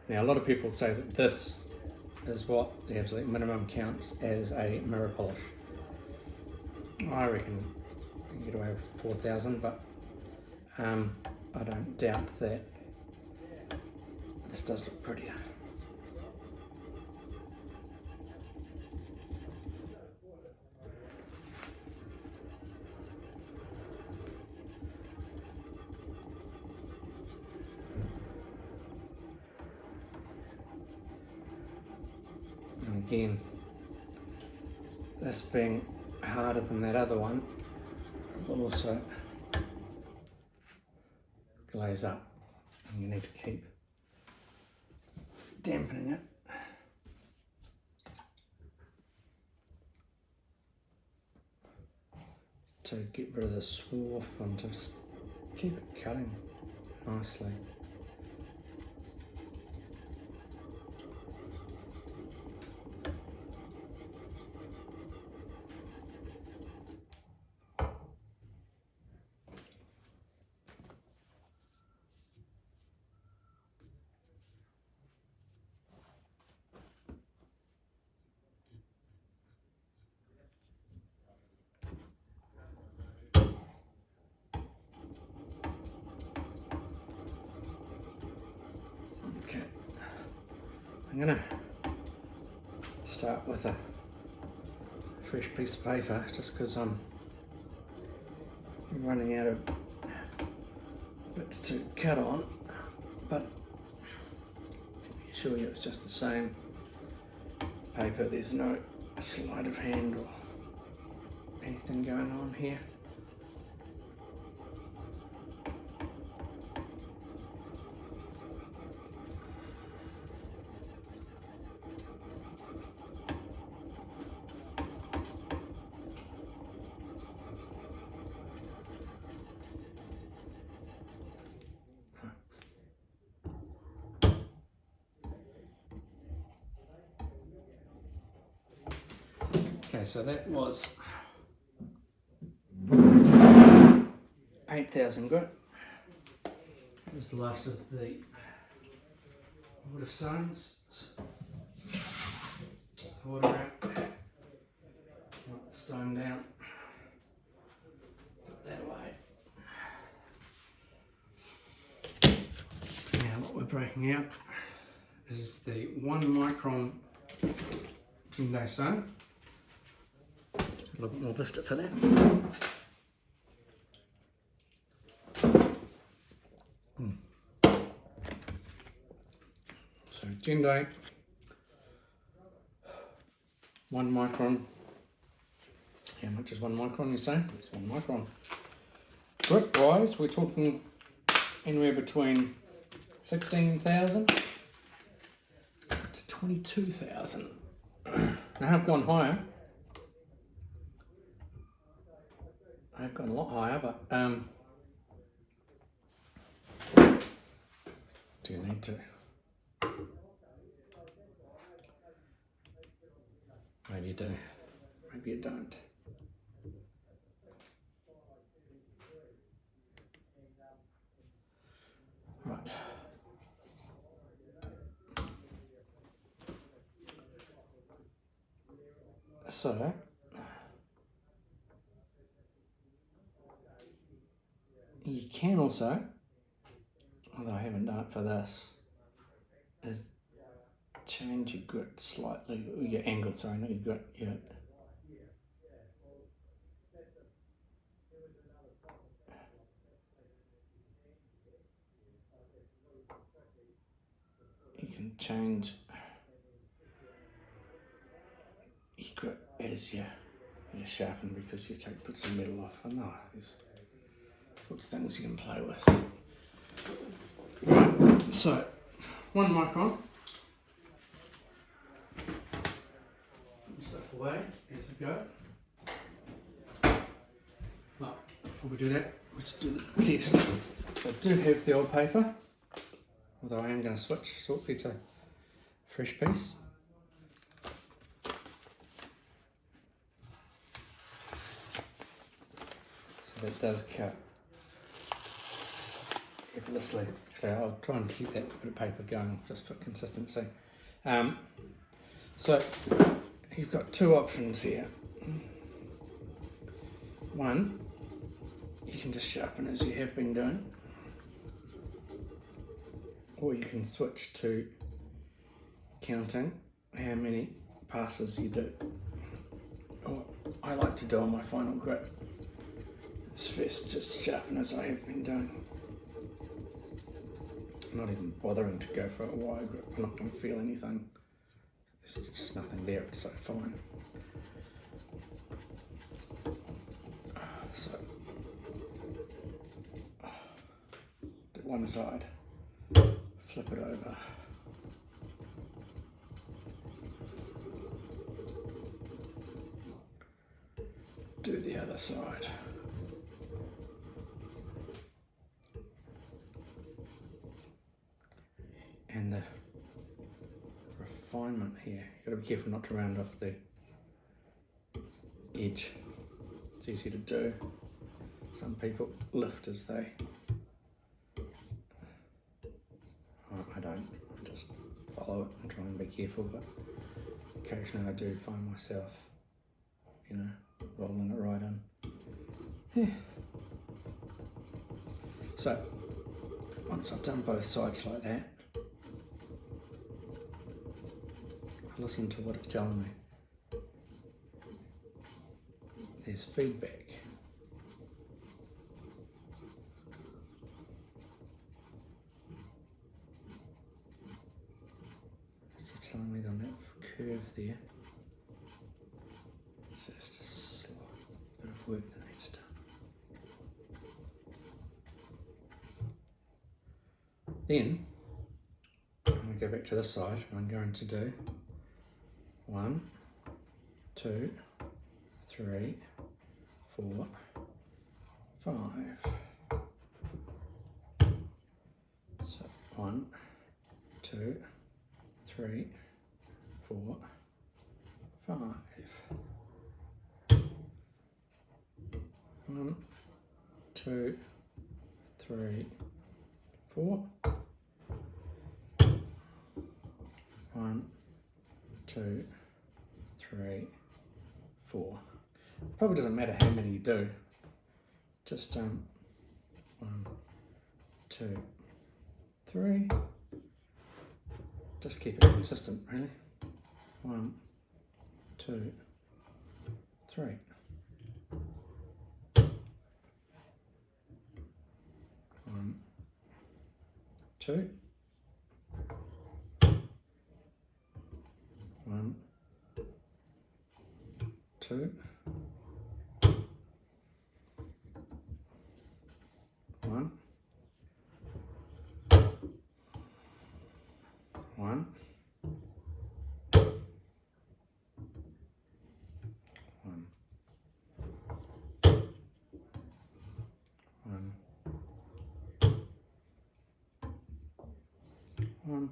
Now a lot of people say that this is what the absolute minimum counts as a mirror polish. I reckon you can get away with 4,000, but I don't doubt that this does look prettier. And again, this being harder than that other one will also glaze up, and you need to keep dampening it. To get rid of the swarf and to just keep it cutting nicely. Okay, I'm gonna start with a fresh piece of paper just because I'm running out of bits to cut on, but I assure you it's just the same paper. There's no sleight of hand or anything going on here. Okay, so that was 8,000 grit. That was the last of the water stones. So, take the water out, wipe the stone down, put that away. Now what we're breaking out is the 1 micron Jinde stone. A little bit more vista for that. So Jinde, 1 micron. How much is 1 micron, you say? It's 1 micron. Grit wise, we're talking anywhere between 16,000 to 22,000. I have gone higher. I've gone a lot higher, but do you need to? Maybe you do, maybe you don't. Right. So, you can also, although I haven't done it for this, is change your grit slightly, or your angle, sorry, not your grit, you can change your grit as you sharpen, because you put some metal off. I know there's lots of things you can play with. Right, so 1 micron. Put stuff away as we go. But before we do that, let's do the test. So I do have the old paper, although I am going to switch shortly to fresh piece. So that does cut effortlessly. Actually, I'll try and keep that bit of paper going just for consistency. So you've got two options here. One, you can just sharpen as you have been doing, or you can switch to counting how many passes you do. What I like to do on my final grip is first just sharpen as I have been doing. I'm not even bothering to go for a wire grip. I'm not going to feel anything. There's just nothing there, it's so fine. So, do one side, flip it over. Do the other side. And the refinement here, you've got to be careful not to round off the edge. It's easy to do. Some people lift as they... I don't. I just follow it and try and be careful, but occasionally I do find myself, rolling it right in. Yeah. So, once I've done both sides like that, I listen to what it's telling me. There's feedback. It's just telling me on that curve there. It's just a slight bit of work that needs done. Then, I'm going to go back to this side and I'm going to do 1, 2, 3, 4, 5. So 1, 2, 3, 4, 5. 1, 2, 3, 4. 1, 2, 3, 4. Probably doesn't matter how many you do. Just 1, 2, 3. Just keep it consistent, really. 1, 2, 3. 1, 2. 1, 2. 1, 1, 1, 1, 1,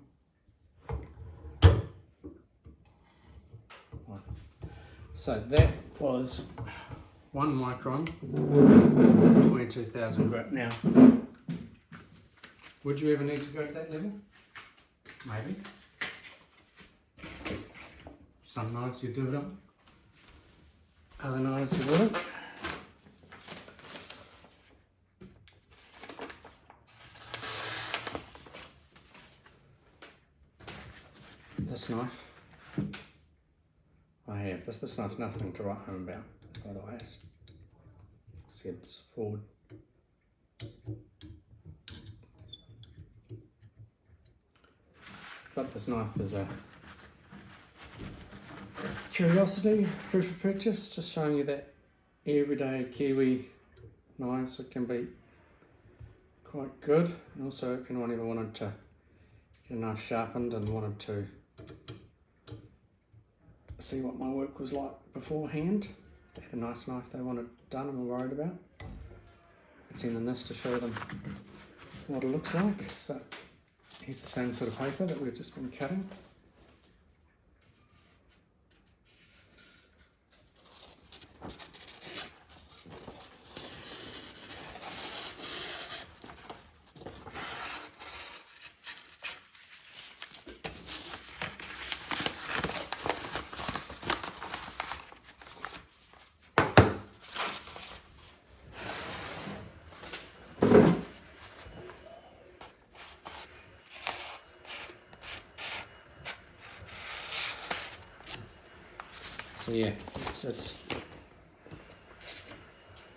1. So that was 1 micron, 22,000 grit. Now, would you ever need to go at that level? Maybe. Some nights you do it on, other nights you wouldn't. This knife, I have. This knife's nothing to write home about, by the way. It's forward. Got this knife as a curiosity, proof of purchase, just showing you that everyday Kiwi knives, it can be quite good. And also if anyone ever wanted to get a knife sharpened and wanted to see what my work was like beforehand, they had a nice knife they wanted done and were worried about, I could send them this to show them what it looks like. So here's the same sort of paper that we've just been cutting. So yeah, it's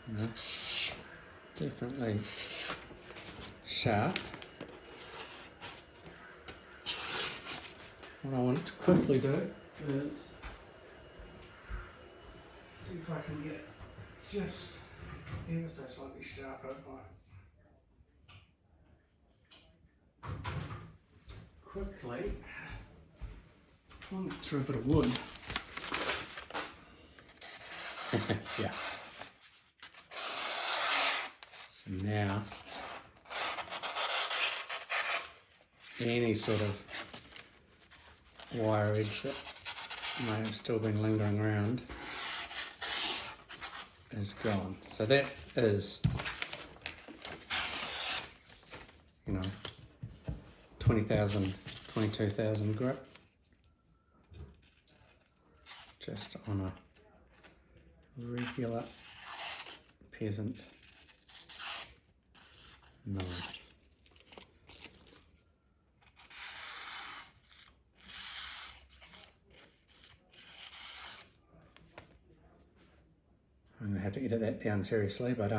you know, definitely sharp. What I want to quickly do is see if I can get just ever so slightly sharper by quickly pulling it through a bit of wood. Yeah. So now, any sort of wire edge that may have still been lingering around is gone. So that is, you know, 20,000, 22,000 grip just on a regular peasant knife. I'm going to have to edit that down seriously, but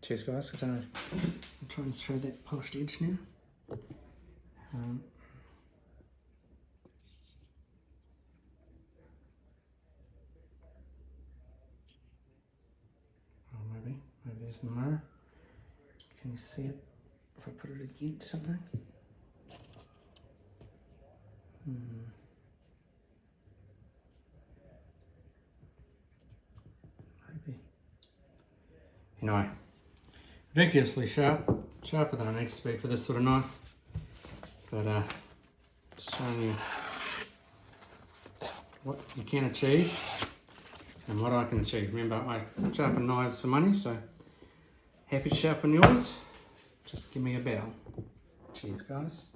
cheers guys, I don't know. I'll try and show that polished edge now. Oh, maybe there's the mirror. Can you see it if I put it against something? Maybe. Anyway, ridiculously sharp, sharper than it needs to be for this sort of knife. But just showing you what you can achieve and what I can achieve. Remember, I sharpen knives for money, so happy to sharpen yours. Just give me a bell. Cheers, guys.